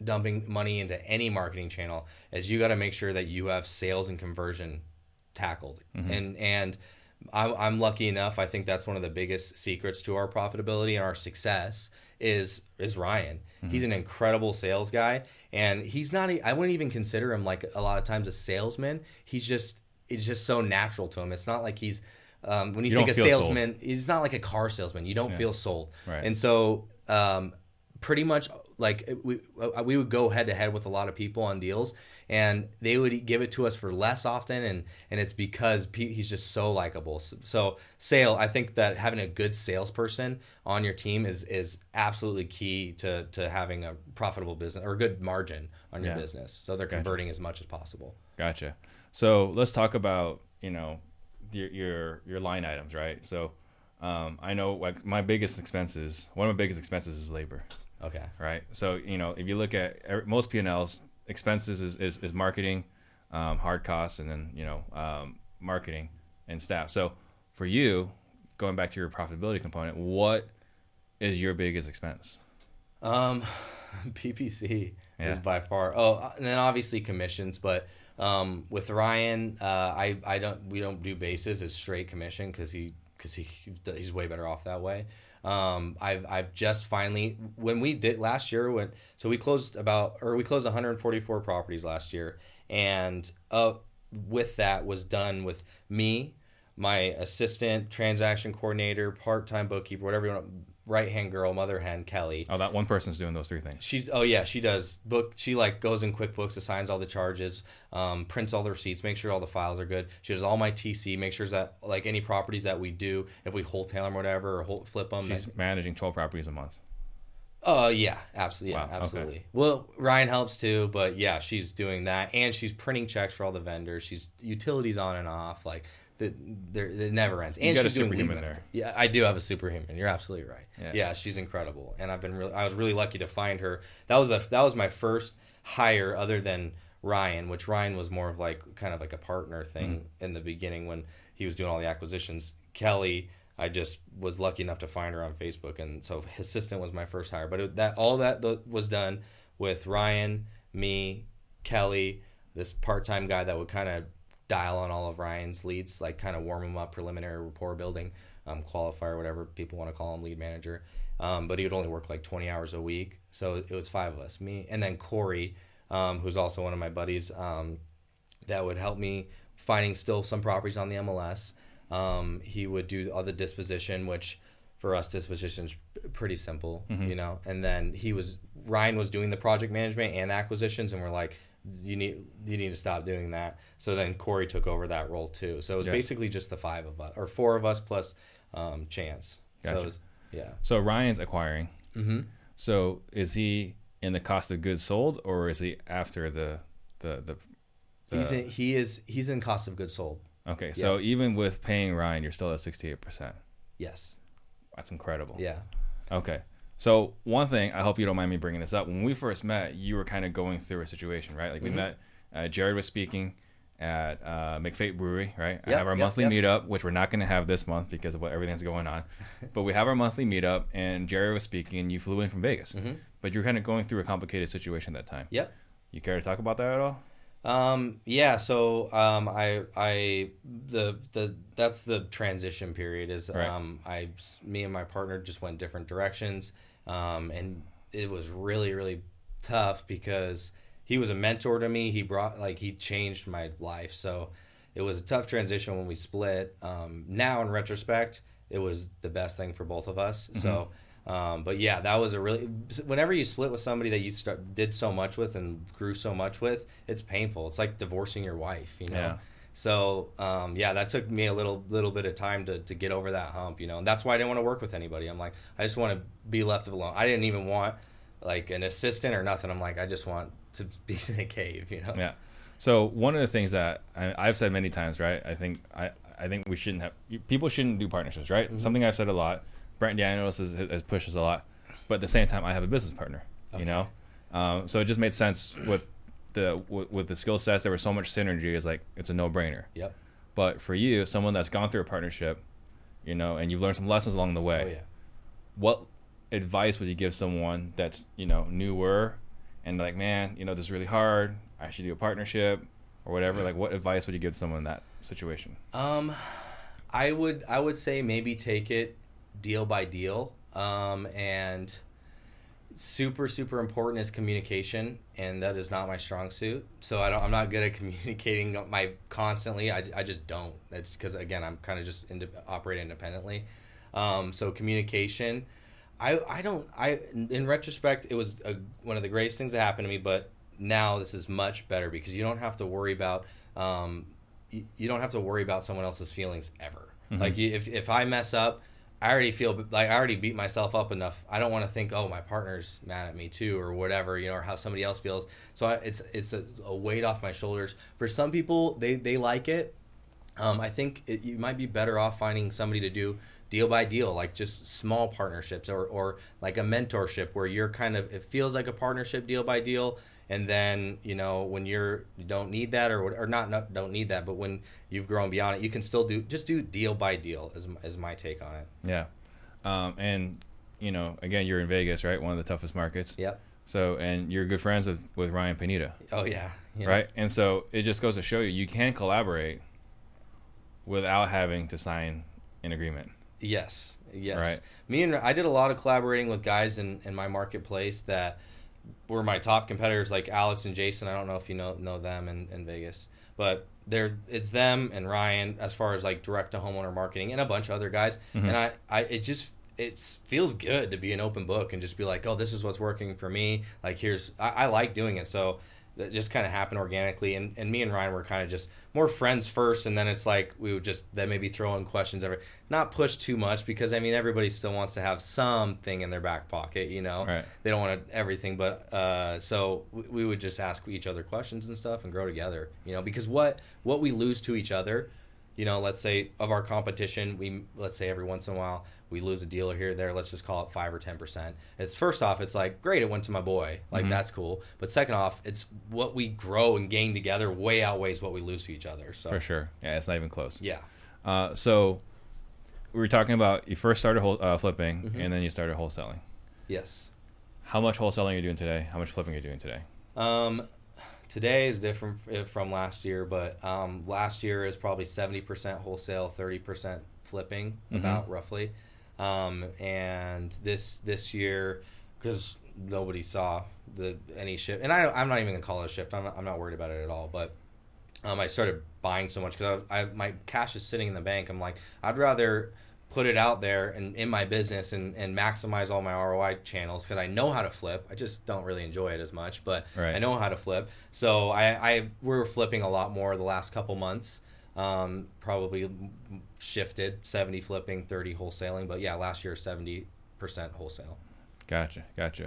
dumping money into any marketing channel, is you got to make sure that you have sales and conversion tackled. And I'm lucky enough. I think that's one of the biggest secrets to our profitability and our success is Ryan. He's an incredible sales guy, and he's not. I wouldn't even consider him like a lot of times a salesman. It's just so natural to him. It's not like he's when you think a salesman, he's not like a car salesman. You don't feel sold, right. And so pretty much like we would go head to head with a lot of people on deals, and they would give it to us for less often, and it's because he's just so likable. So I think that having a good salesperson on your team is absolutely key to having a profitable business or a good margin on your business, so they're converting as much as possible. Gotcha. So let's talk about your line items, right? So I know like one of my biggest expenses is labor. Okay. Right. So, if you look at most P&Ls, expenses is marketing, hard costs, and then, marketing and staff. So for you, going back to your profitability component, what is your biggest expense? PPC is by far. Oh, and then obviously commissions, but with Ryan, we don't do bases. It's straight commission because he's way better off that way. I've just finally, when we did last year, we closed 144 properties last year, and with that was done with me, my assistant, transaction coordinator, part-time bookkeeper, whatever you want, right-hand girl, mother hen, Kelly. Oh, that one person's doing those three things. She does book. She goes in QuickBooks, assigns all the charges, prints all the receipts, makes sure all the files are good. She does all my TC, makes sure that like any properties that we do, if we wholesale them or whatever, or flip them. She's managing 12 properties a month. Oh yeah, absolutely, wow, absolutely. Okay. Okay. Well, Ryan helps too, but yeah, she's doing that, and she's printing checks for all the vendors. She's utilities on and off, like. It never ends. And you got she's a superhuman there. Yeah, I do have a superhuman. You're absolutely right. Yeah, she's incredible, and I was really lucky to find her. That was my first hire other than Ryan, which Ryan was more of like kind of like a partner thing in the beginning when he was doing all the acquisitions. Kelly, I just was lucky enough to find her on Facebook, and so his assistant was my first hire. But all that was done with Ryan, me, Kelly, this part-time guy that would kind of dial on all of Ryan's leads, like kind of warm him up, preliminary rapport building, qualifier, whatever people want to call him, lead manager. But he would only work like 20 hours a week. So it was 5 of us, me, and then Corey, who's also one of my buddies, that would help me finding still some properties on the MLS. He would do all the disposition, which for us, disposition's pretty simple, and then Ryan was doing the project management and acquisitions, and we're like, you need to stop doing that. So then Corey took over that role too. So it was basically just the 5 of us, or 4 of us plus Chance. Gotcha. So So Ryan's acquiring. So is he in the cost of goods sold, or is he after the He's in cost of goods sold. Okay. So even with paying Ryan, you're still at 68%. Yes. That's incredible. Yeah. Okay. So one thing, I hope you don't mind me bringing this up. When we first met, you were kind of going through a situation, right? Like we met, Jared was speaking at McFate Brewery, right? I have our monthly meetup, which we're not going to have this month because of everything that's going on. But we have our monthly meetup, and Jared was speaking, and you flew in from Vegas. But you're kind of going through a complicated situation at that time. Yep. You care to talk about that at all? Yeah. So that's the transition period. Is right. Me and my partner just went different directions. And it was really, really tough because he was a mentor to me. He changed my life. So it was a tough transition when we split. Now in retrospect, it was the best thing for both of us. So, but yeah, that was whenever you split with somebody that you did so much with and grew so much with, it's painful. It's like divorcing your wife, Yeah. So, that took me a little bit of time to get over that hump, and that's why I didn't want to work with anybody. I'm like, I just want to be left alone. I didn't even want like an assistant or nothing. I'm like, I just want to be in a cave, Yeah. So one of the things that I've said many times, right? I think people shouldn't do partnerships, right? Something I've said a lot. Brent Daniels has pushed us a lot, but at the same time, I have a business partner, so it just made sense with with the skill sets, there was so much synergy. It's like it's a no-brainer. Yep. But for you, someone that's gone through a partnership, and you've learned some lessons along the way. Oh yeah. What advice would you give someone that's newer and like, man, this is really hard. I should do a partnership or whatever. Like, what advice would you give someone in that situation? I would say maybe take it deal by deal. And super important is communication, and that is not my strong suit. So I'm not good at communicating constantly. I just don't. That's because, again, I'm kind of just operate independently. So communication. In retrospect, it was one of the greatest things that happened to me, but now this is much better because you don't have to worry about someone else's feelings ever. Mm-hmm. Like if I mess up, I already feel like I already beat myself up enough. I don't want to think, oh, my partner's mad at me too, or whatever, or how somebody else feels. So it's a weight off my shoulders. For some people, they like it. I think you might be better off finding somebody to do deal by deal, like just small partnerships or like a mentorship where you're it feels like a partnership deal by deal. And then, when you don't need that or not don't need that, but when you've grown beyond it, you can still do deal by deal is my take on it. Yeah. And, again, you're in Vegas, right? One of the toughest markets. Yep. So, and you're good friends with Ryan Pineda. Oh, yeah. Right? And so it just goes to show you can collaborate without having to sign an agreement. Yes. Right. I did a lot of collaborating with guys in my marketplace that were my top competitors, like Alex and Jason. I don't know if you know them in Vegas, but it's them and Ryan as far as like direct to homeowner marketing and a bunch of other guys. Mm-hmm. And it feels good to be an open book and just be like, oh, this is what's working for me. Like I like doing it. So that just kind of happened organically. And me and Ryan were kind of just more friends first. And then it's like, we would just then maybe throw in questions not push too much because everybody still wants to have something in their back pocket, Right. They don't want everything, but so we would just ask each other questions and stuff and grow together, because what we lose to each other, let's say of our competition, let's say every once in a while we lose a deal here or there, let's just call it 5 or 10%. It's first off, it's like, great, it went to my boy, like, mm-hmm. That's cool. But second off, it's what we grow and gain together way outweighs what we lose to each other. So for sure. Yeah, it's not even close. Yeah. So we were talking about you first started flipping, mm-hmm. and then you started wholesaling. Yes. How much wholesaling are you doing today? How much flipping are you doing today? Today is different from last year, but last year is probably 70% wholesale, 30% flipping, mm-hmm. about roughly. And this year, because nobody saw any shift, and I'm not even gonna call it a shift. I'm not worried about it at all. But I started buying so much because my cash is sitting in the bank. I'm like, I'd rather put it out there and in my business and maximize all my ROI channels because I know how to flip. I just don't really enjoy it as much, but right. I know how to flip. So we're flipping a lot more the last couple months. Probably shifted 70 flipping, 30 wholesaling, but yeah, last year 70% wholesale. Gotcha.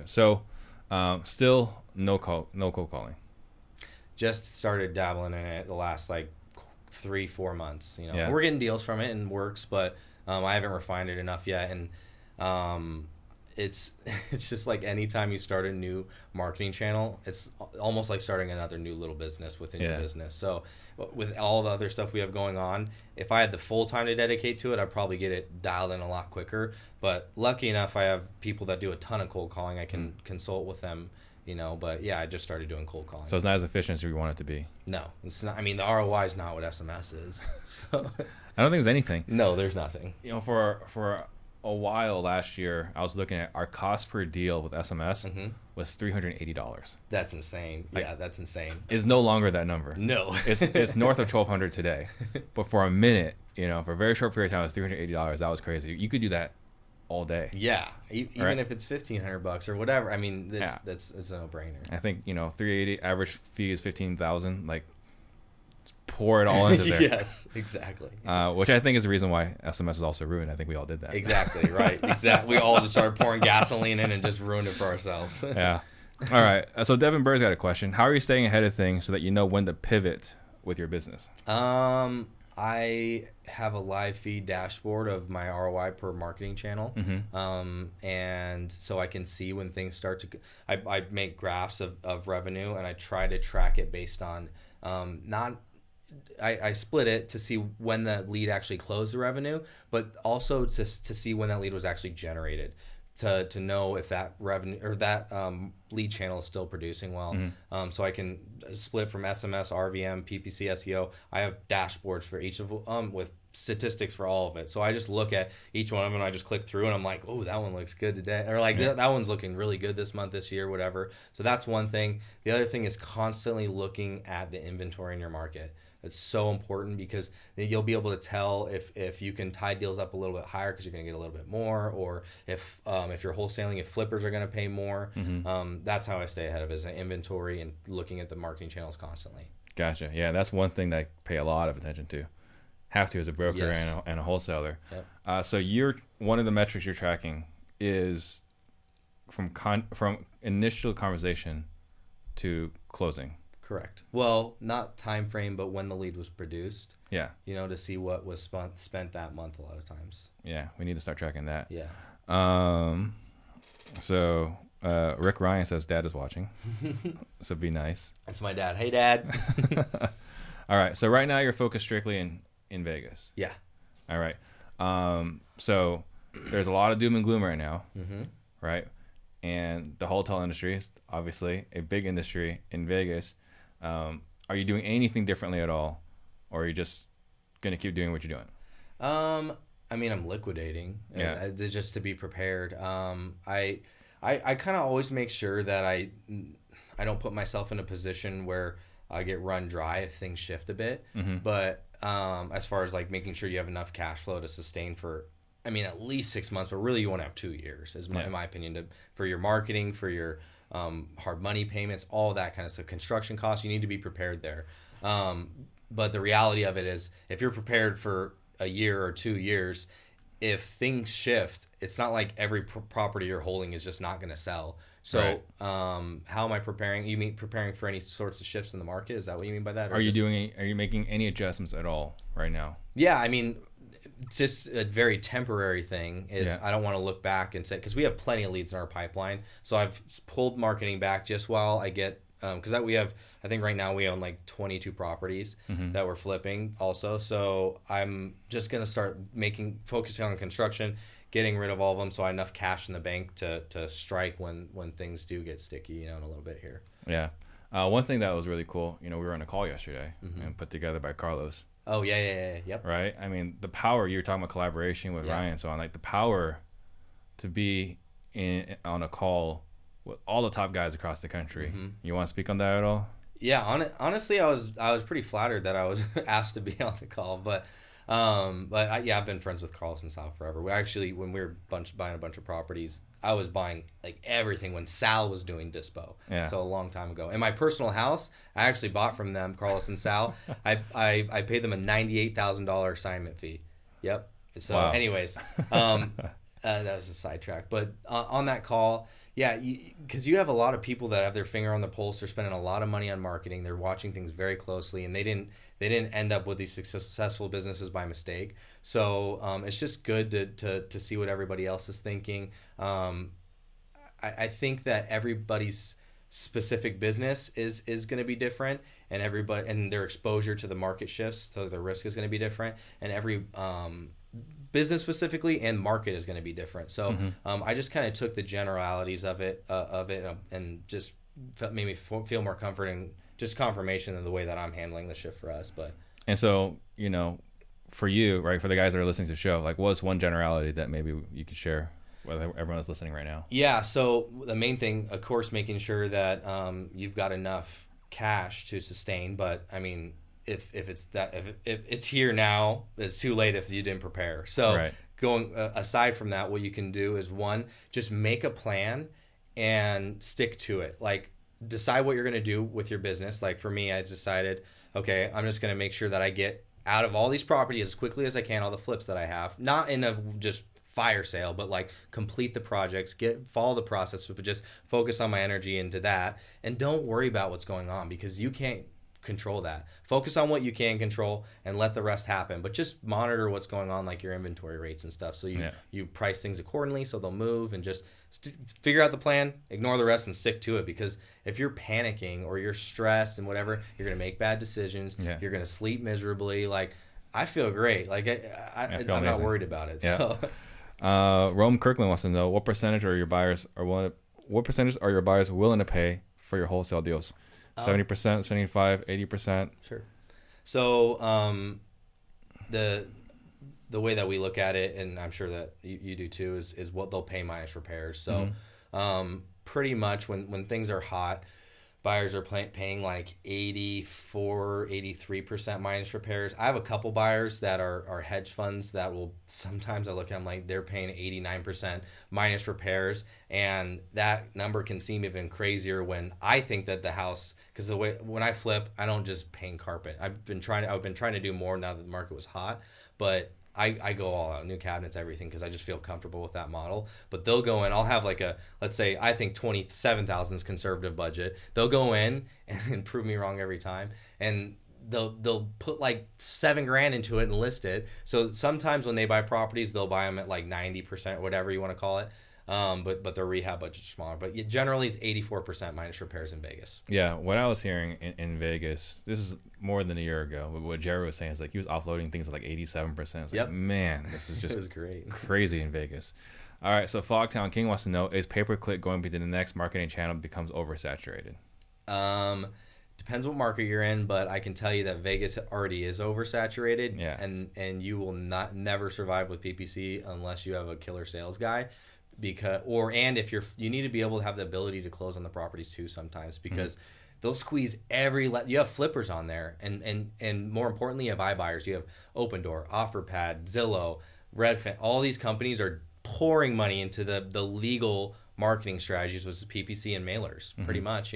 So still no cold calling. Just started dabbling in it the last like 3-4 months. Yeah. We're getting deals from it and works, but I haven't refined it enough yet. And it's just like anytime you start a new marketing channel, it's almost like starting another new little business within your business. So with all the other stuff we have going on, if I had the full time to dedicate to it, I'd probably get it dialed in a lot quicker. But lucky enough, I have people that do a ton of cold calling. I can consult with them, but yeah, I just started doing cold calling. So it's not as efficient as you want it to be. No, it's not. I mean, the ROI is not what SMS is. So I don't think there's anything. No, there's nothing. For a while last year, I was looking at our cost per deal with SMS mm-hmm. was $380. That's insane. That's insane. It's no longer that number. No. it's north of $1,200 today. But for a minute, for a very short period of time, it was $380. That was crazy. You could do that all day. Yeah. Even right? If it's $1,500 or whatever. I mean, it's a no-brainer. I think, $380 average fee is $15,000. Like, pour it all into there. Yes, exactly. Which I think is the reason why SMS is also ruined. I think we all did that. Exactly, right. Exactly. We all just started pouring gasoline in and just ruined it for ourselves. Yeah. All right. So Devin Bird's got a question. How are you staying ahead of things so that you know when to pivot with your business? I have a live feed dashboard of my ROI per marketing channel. And so I can see when things start to, I make graphs of revenue, and I try to track it based on, I split it to see when the lead actually closed the revenue, but also to see when that lead was actually generated. To know if that revenue or that lead channel is still producing well. So I can split from SMS, RVM, PPC, SEO. I have dashboards for each of them with statistics for all of it. So I just look at each one of them and I just click through and I'm like, oh, that one looks good today. Or like that one's looking really good this month, this year, whatever. So that's one thing. The other thing is constantly looking at the inventory in your market. It's so important because you'll be able to tell if you can tie deals up a little bit higher because you're going to get a little bit more, or if you're wholesaling, if flippers are going to pay more. That's how I stay ahead of it, is inventory and looking at the marketing channels constantly. Gotcha. Yeah, that's one thing that I pay a lot of attention to. Have to as a broker and a wholesaler. Yep. So one of the metrics you're tracking is from initial conversation to closing. Correct. Well, not time frame, but when the lead was produced. Yeah. To see what was spent that month a lot of times. Yeah, we need to start tracking that. Yeah. So Rick Ryan says Dad is watching. So be nice. That's my dad. Hey, Dad. All right. So right now you're focused strictly in Vegas. Yeah. All right. So there's a lot of doom and gloom right now. Right. And the hotel industry is obviously a big industry in Vegas. Are you doing anything differently at all, or are you just going to keep doing what you're doing? I mean, I'm liquidating, just to be prepared. I kind of always make sure that I don't put myself in a position where I get run dry if things shift a bit. But as far as like making sure you have enough cash flow to sustain for, I mean, at least 6 months, but really you want to have 2 years, in my opinion, for your marketing, for your hard money payments, all that kind of stuff, construction costs. You need to be prepared there. But the reality of it is, if you're prepared for a year or 2 years, if things shift, it's not like every property you're holding is just not going to sell. So right. How am I preparing? You mean preparing for any sorts of shifts in the market? Is that what you mean by that? Are you making any adjustments at all right now? Yeah, I mean, it's just a very temporary thing. I don't want to look back and say, because we have plenty of leads in our pipeline. So I've pulled marketing back just while I get, because I think right now we own like 22 properties that we're flipping also. So I'm just going to start focusing on construction, getting rid of all of them, so I have enough cash in the bank to strike when things do get sticky, in a little bit here. Yeah. One thing that was really cool, we were on a call yesterday and put together by Carlos. Oh, yeah. Yep. Right? I mean, the power, you were talking about collaboration with Ryan, so on, like the power to be on a call with all the top guys across the country. You want to speak on that at all? Yeah, honestly, I was pretty flattered that I was asked to be on the call, but I've been friends with Carlos and Sal forever. We actually, when we were buying a bunch of properties, I was buying like everything when Sal was doing Dispo. Yeah. So a long time ago. And my personal house, I actually bought from them, Carlos and Sal. I paid them a $98,000 assignment fee. Yep. So anyways, that was a sidetrack. But on that call, yeah, because you have a lot of people that have their finger on the pulse. They're spending a lot of money on marketing. They're watching things very closely, and they didn't end up with these successful businesses by mistake. So it's just good to see what everybody else is thinking. I think that everybody's specific business is going to be different, and their exposure to the market shifts, so their risk is going to be different, and every business specifically and market is going to be different. So I just kind of took the generalities of it and just made me feel more comfort and just confirmation of the way that I'm handling the shift for us. And so, for you, right, for the guys that are listening to the show, like, what's one generality that maybe you could share with everyone that's listening right now? Yeah, so the main thing, of course, making sure that you've got enough cash to sustain. But I mean, if it's here now, it's too late if you didn't prepare. So right. Going aside from that, what you can do is, one, just make a plan and stick to it. Like, decide what you're going to do with your business. Like for me, I decided, okay, I'm just going to make sure that I get out of all these properties as quickly as I can, all the flips that I have, not in a just fire sale, but like complete the projects, follow the process, but just focus on my energy into that, and don't worry about what's going on, because you can't control that. Focus on what you can control and let the rest happen. But just monitor what's going on, like your inventory rates and stuff. So you price things accordingly so they'll move, and just figure out the plan, ignore the rest, and stick to it. Because if you're panicking or you're stressed and whatever, you're going to make bad decisions. Yeah. You're going to sleep miserably. Like, I feel great. Like, I'm not worried about it. Yeah. So. Rome Kirkland wants to know, what percentage are your buyers willing to pay for your wholesale deals? 70%, 75, 80%? Sure. So the way that we look at it, and I'm sure that you do too, is what they'll pay minus repairs. So pretty much when things are hot, buyers are paying like 84, 83% minus repairs. I have a couple buyers that are hedge funds that will, sometimes I look at them like they're paying 89% minus repairs. And that number can seem even crazier when I think that the house, because when I flip, I don't just paint carpet. I've been trying to do more now that the market was hot, but I go all out, new cabinets, everything, because I just feel comfortable with that model. But they'll go in, I'll have like let's say I think 27,000 is conservative budget. They'll go in and prove me wrong every time, and they'll put like $7,000 into it and list it. So sometimes when they buy properties, they'll buy them at like 90%, whatever you want to call it. But their rehab budget's smaller. But generally, it's 84% minus repairs in Vegas. Yeah, what I was hearing in Vegas, this is more than a year ago, but what Jared was saying is like he was offloading things at like 87%. It's like, man, this is just great. Crazy in Vegas. All right, so Fogtown King wants to know, is pay-per-click going to be the next marketing channel becomes oversaturated? Depends what market you're in, but I can tell you that Vegas already is oversaturated. Yeah. And you will never survive with PPC unless you have a killer sales guy. If you need to be able to have the ability to close on the properties too sometimes, because they'll squeeze you have flippers on there, and more importantly, you have iBuyers. You have Open Door, OfferPad, Zillow, Redfin. All these companies are pouring money into the legal marketing strategies, which is PPC and mailers, pretty much,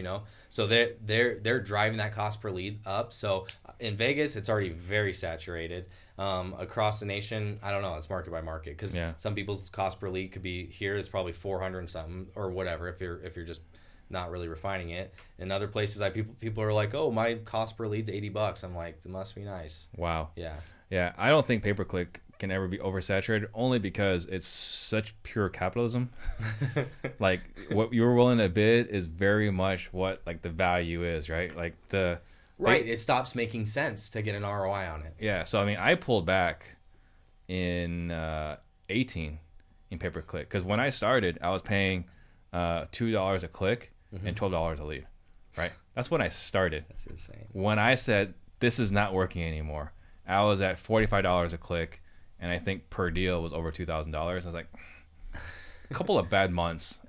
So they're driving that cost per lead up. So in Vegas, it's already very saturated. Across the nation, I don't know. It's market by market, because some people's cost per lead could be here. It's probably 400 and something or whatever if you're just not really refining it. In other places, people are like, oh, my cost per lead's $80. I'm like, that must be nice. Wow. Yeah. I don't think pay-per-click can ever be oversaturated, only because it's such pure capitalism. Like, what you're willing to bid is very much what like the value is, right? Like it stops making sense to get an ROI on it. Yeah, so I mean, I pulled back in 18 in pay-per-click, because when I started, I was paying $2 a click and $12 a lead, right? That's when I started. That's insane. When I said this is not working anymore, I was at $45 a click, and I think per deal was over $2,000. I was like, a couple of bad months.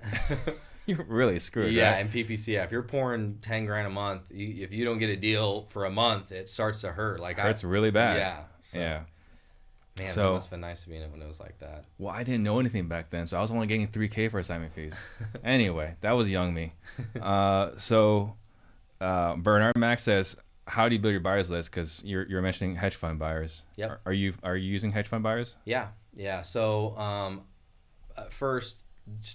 You're really screwed. Yeah, right? and PPC, if you're pouring $10,000 a month, if you don't get a deal for a month, it starts to hurt. Like, hurts really bad. Yeah. Yeah. Man, that must have been nice to be in it when it was like that. Well, I didn't know anything back then, so I was only getting $3,000 for assignment fees. Anyway, that was young me. Bernard Max says, how do you build your buyers list? Because you're mentioning hedge fund buyers. Yep. Are you using hedge fund buyers? Yeah. So first,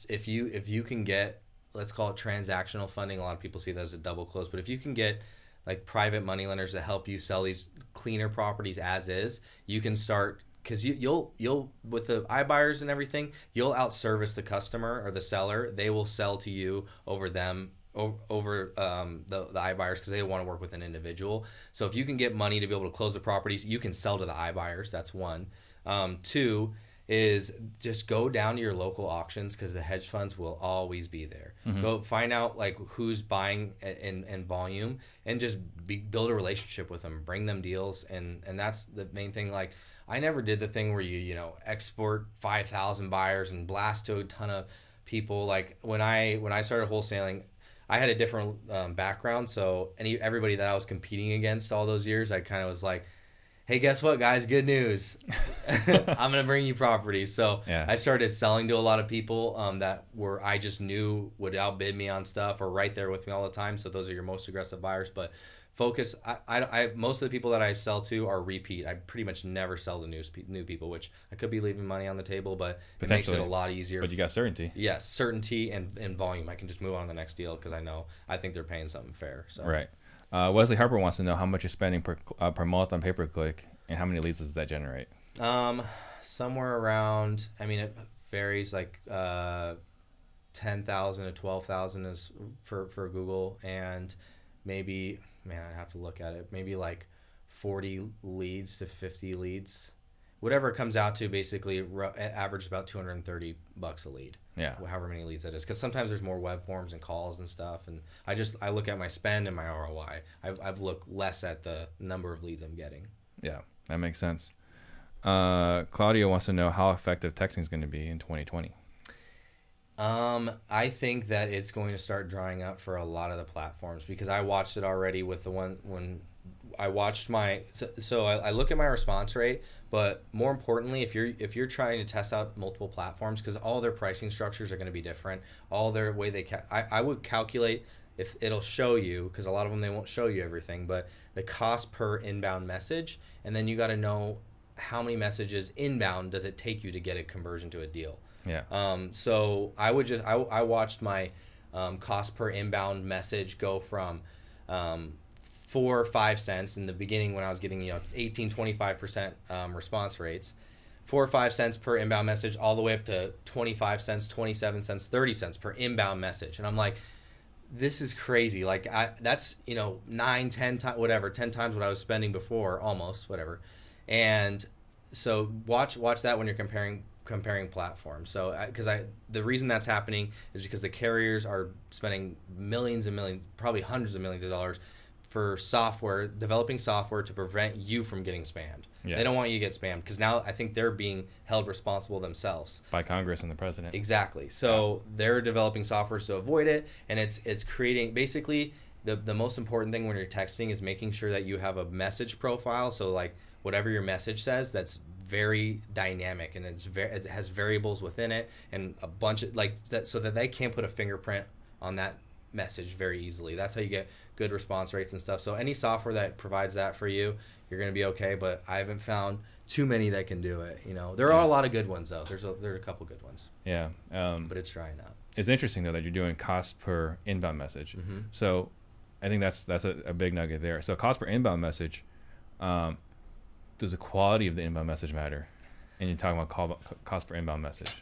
if you can get, let's call it transactional funding. A lot of people see that as a double close, but if you can get like private money lenders to help you sell these cleaner properties as is, you can start, because you'll with the iBuyers and everything, you'll outservice the customer or the seller. They will sell to you over them. Over the iBuyers, because they want to work with an individual. So if you can get money to be able to close the properties, you can sell to the iBuyers. That's one. Two is just go down to your local auctions, because the hedge funds will always be there. Go find out like who's buying in volume, and just build a relationship with them. Bring them deals, and that's the main thing. Like, I never did the thing where you export 5,000 buyers and blast to a ton of people. Like when I started wholesaling, I had a different background, so everybody that I was competing against all those years, I kind of was like, hey, guess what, guys? Good news. I'm going to bring you properties. So I started selling to a lot of people I just knew would outbid me on stuff or right there with me all the time. So those are your most aggressive buyers. But focus. I most of the people that I sell to are repeat. I pretty much never sell to new people, which I could be leaving money on the table, but it makes it a lot easier. But you got certainty. Yes, certainty and volume. I can just move on to the next deal because I think they're paying something fair. So. Right. Wesley Harper wants to know how much you're spending per month on pay-per-click, and how many leads does that generate? Somewhere around. I mean, it varies. Like 10,000 to 12,000 is for Google, and maybe, man, I'd have to look at it. Maybe like 40 leads to 50 leads, whatever it comes out to. Basically, average about $230 a lead. Yeah. However many leads that is, because sometimes there's more web forms and calls and stuff, and I look at my spend and my ROI. I've looked less at the number of leads I'm getting. Yeah, that makes sense. Claudio wants to know how effective texting is going to be in 2020. I think that it's going to start drying up for a lot of the platforms, because I watched it already with the one when I watched my. So I look at my response rate, but more importantly, if you're trying to test out multiple platforms, because all their pricing structures are going to be different, all their way they I would calculate, if it'll show you, because a lot of them they won't show you everything, but the cost per inbound message, and then you got to know how many messages inbound does it take you to get a conversion to a deal. Yeah. So I would just I watched my cost per inbound message go from 4 or 5 cents in the beginning when I was getting 18-25% response rates, 4 or 5 cents per inbound message, all the way up to 25 cents, 27 cents, 30 cents per inbound message, and I'm like, this is crazy. Like that's 9, 10 times whatever, 10 times what I was spending before, almost whatever. And so watch that when you're comparing platforms. So because the reason that's happening is because the carriers are spending millions and millions, probably hundreds of millions of dollars for developing software to prevent you from getting spammed. Yeah. They don't want you to get spammed, because now I think they're being held responsible themselves by Congress and the president. Exactly. So they're developing software to avoid it, and it's creating, basically the most important thing when you're texting is making sure that you have a message profile. So like whatever your message says, that's very dynamic, and it has variables within it, and a bunch of like that, so that they can't put a fingerprint on that message very easily. That's how you get good response rates and stuff. So any software that provides that for you, you're going to be okay. But I haven't found too many that can do it. There are a lot of good ones though. There are a couple good ones. Yeah. But it's drying up. It's interesting though that you're doing cost per inbound message. Mm-hmm. So I think that's a big nugget there. So cost per inbound message. Does the quality of the inbound message matter? And you're talking about cost per inbound message.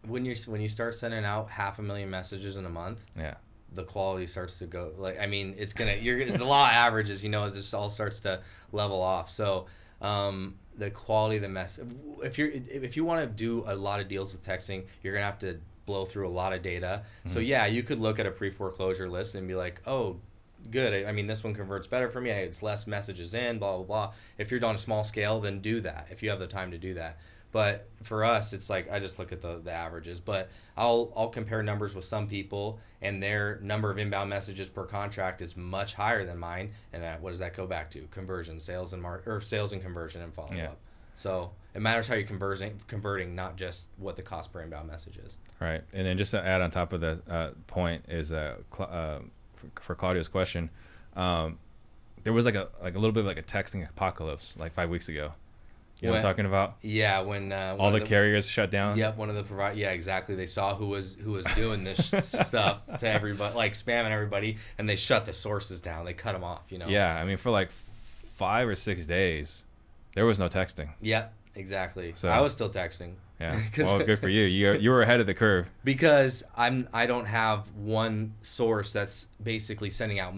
When you start sending out 500,000 messages in a month, yeah, the quality starts to go, like, I mean, it's a lot of averages, it just all starts to level off. So the quality of the message, if you want to do a lot of deals with texting, you're gonna have to blow through a lot of data. Mm-hmm. So yeah, you could look at a pre-foreclosure list and be like, oh, good, I mean, this one converts better for me, it's less messages in, blah blah blah. If you're on a small scale, then do that if you have the time to do that. But for us, it's like I just look at the averages. But I'll compare numbers with some people, and their number of inbound messages per contract is much higher than mine. And what does that go back to? Conversion, sales and conversion and follow up. So it matters how you're converting, not just what the cost per inbound message is. Right. And then just to add on top of that point is for Claudio's question, there was like a little bit of like a texting apocalypse like 5 weeks ago. You know what I'm talking about? Yeah, when all the carriers shut down. Yep, yeah, exactly. They saw who was doing this stuff to everybody, like spamming everybody, and they shut the sources down. They cut them off. Yeah, I mean, for like 5 or 6 days, there was no texting. Yep, exactly. So I was still texting. Yeah. Well, good for you. You were ahead of the curve. Because I don't have one source that's basically sending out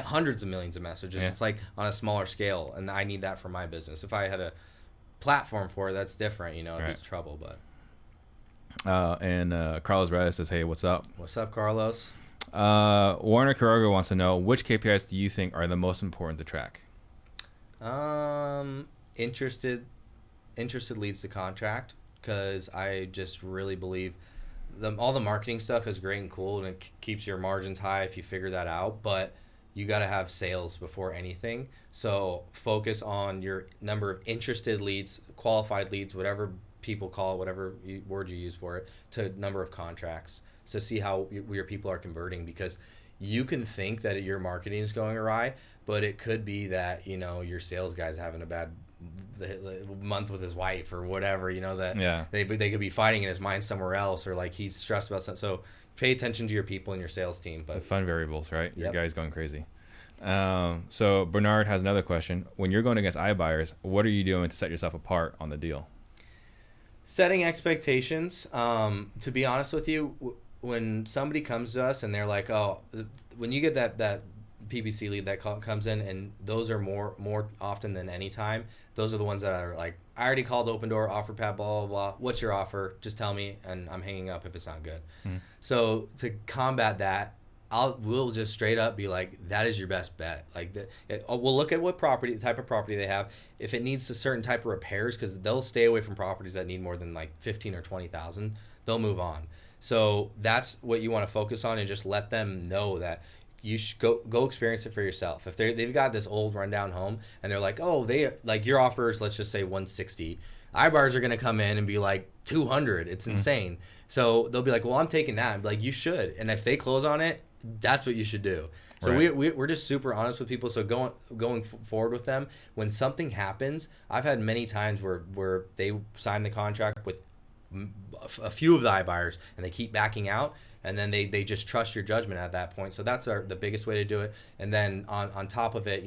hundreds of millions of messages. Yeah. It's like on a smaller scale, and I need that for my business. If I had a platform for it, that's different, it's trouble. But and Carlos Reyes says, hey, what's up? What's up, Carlos? Warner Carragher wants to know, which KPIs do you think are the most important to track? Interested leads to contract, because I just really believe all the marketing stuff is great and cool, and it keeps your margins high if you figure that out, but you got to have sales before anything. So focus on your number of interested leads, qualified leads, whatever people call it, whatever word you use for it, to number of contracts. So see how your people are converting, because you can think that your marketing is going awry, but it could be that, your sales guy's having a bad month with his wife or whatever, that they could be fighting in his mind somewhere else, or like he's stressed about something. So pay attention to your people and your sales team. But the fun variables, right? Your Yep. guy's going crazy. So Bernard has another question. When you're going against iBuyers, what are you doing to set yourself apart on the deal? Setting expectations. To be honest with you, when somebody comes to us and they're like, oh, when you get that PPC lead that comes in, and those are more often than any time, those are the ones that are like, I already called Open Door, offer pad, blah, blah, blah. What's your offer? Just tell me, and I'm hanging up if it's not good. So to combat that, we'll just straight up be like, that is your best bet. Like we'll look at what type of property they have. If it needs a certain type of repairs, because they'll stay away from properties that need more than like 15 or 20,000, they'll move on. So that's what you want to focus on, and just let them know that you should go experience it for yourself. If they've got this old rundown home and they're like, oh, they like your offers, let's just say 160. iBuyers are going to come in and be like 200. It's insane. So they'll be like, well, I'm taking that. And be like, you should. And if they close on it, that's what you should do. So right. we're just super honest with people. So going forward with them, when something happens, I've had many times where they sign the contract with a few of the iBuyers and they keep backing out, and then they just trust your judgment at that point. So that's the biggest way to do it. And then on top of it,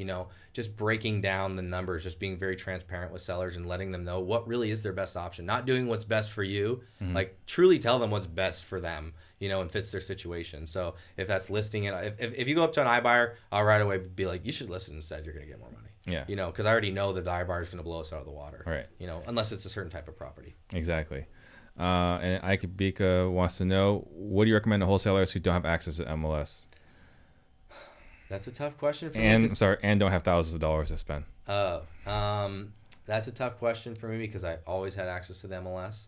just breaking down the numbers, just being very transparent with sellers and letting them know what really is their best option. Not doing what's best for you, like truly tell them what's best for them, and fits their situation. So if that's listing it, if you go up to an iBuyer, I'll right away be like, you should list it instead. You're going to get more money. Yeah. Because I already know that the iBuyer is going to blow us out of the water. Right. Unless it's a certain type of property. Exactly. And Ike Bika wants to know, what do you recommend to wholesalers who don't have access to MLS? That's a tough question for me. And don't have thousands of dollars to spend. That's a tough question for me because I always had access to the MLS.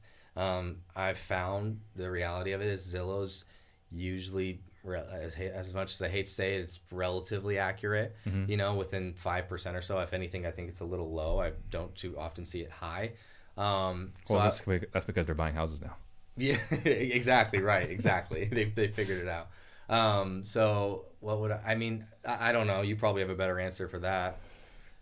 I've found the reality of it is Zillow's usually, as much as I hate to say it, it's relatively accurate, within 5% or so. If anything, I think it's a little low. I don't too often see it high. That's because they're buying houses now. Yeah, exactly. Right. Exactly. They figured it out. So what would I don't know. You probably have a better answer for that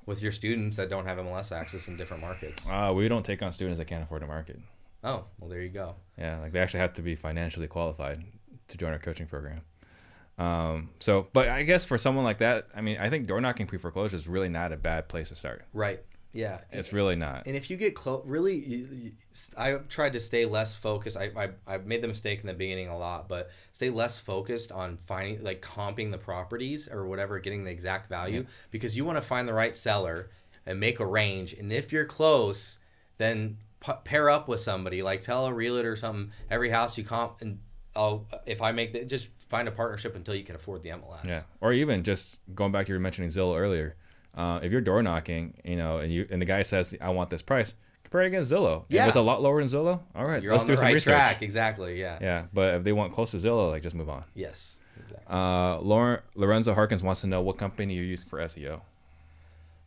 with your students that don't have MLS access in different markets. We don't take on students that can't afford to market. Oh, well, there you go. Yeah. Like they actually have to be financially qualified to join our coaching program. But I guess for someone like that, I think door knocking pre-foreclosure is really not a bad place to start. Right. Yeah, it's really not. And if you get close, I tried to stay less focused. I made the mistake in the beginning a lot, but stay less focused on finding, like, comping the properties or whatever, getting the exact value, because you want to find the right seller and make a range. And if you're close, then pair up with somebody, like tell a realtor or something, every house you comp, and if I make just find a partnership until you can afford the MLS. Yeah, or even just going back to you mentioning Zillow earlier. If you're door knocking, and the guy says, I want this price, compare it against Zillow. Yeah. If it's a lot lower than Zillow, all right, let's do some research. Track. Exactly, yeah. Yeah, but if they want close to Zillow, like, just move on. Yes, exactly. Lorenzo Harkins wants to know what company you're using for SEO.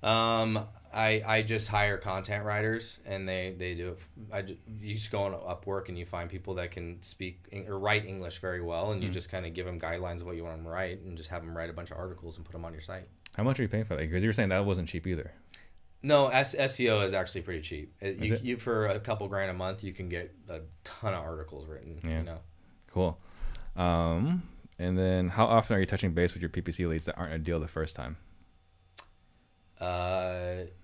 I just hire content writers, and they do it. You just go on Upwork and you find people that can speak or write English very well, and you just kind of give them guidelines of what you want them to write, and just have them write a bunch of articles and put them on your site. How much are you paying for that? Because you were saying that wasn't cheap either. No, SEO is actually pretty cheap. You for a couple grand a month, you can get a ton of articles written. Yeah. Cool. And then how often are you touching base with your PPC leads that aren't a deal the first time?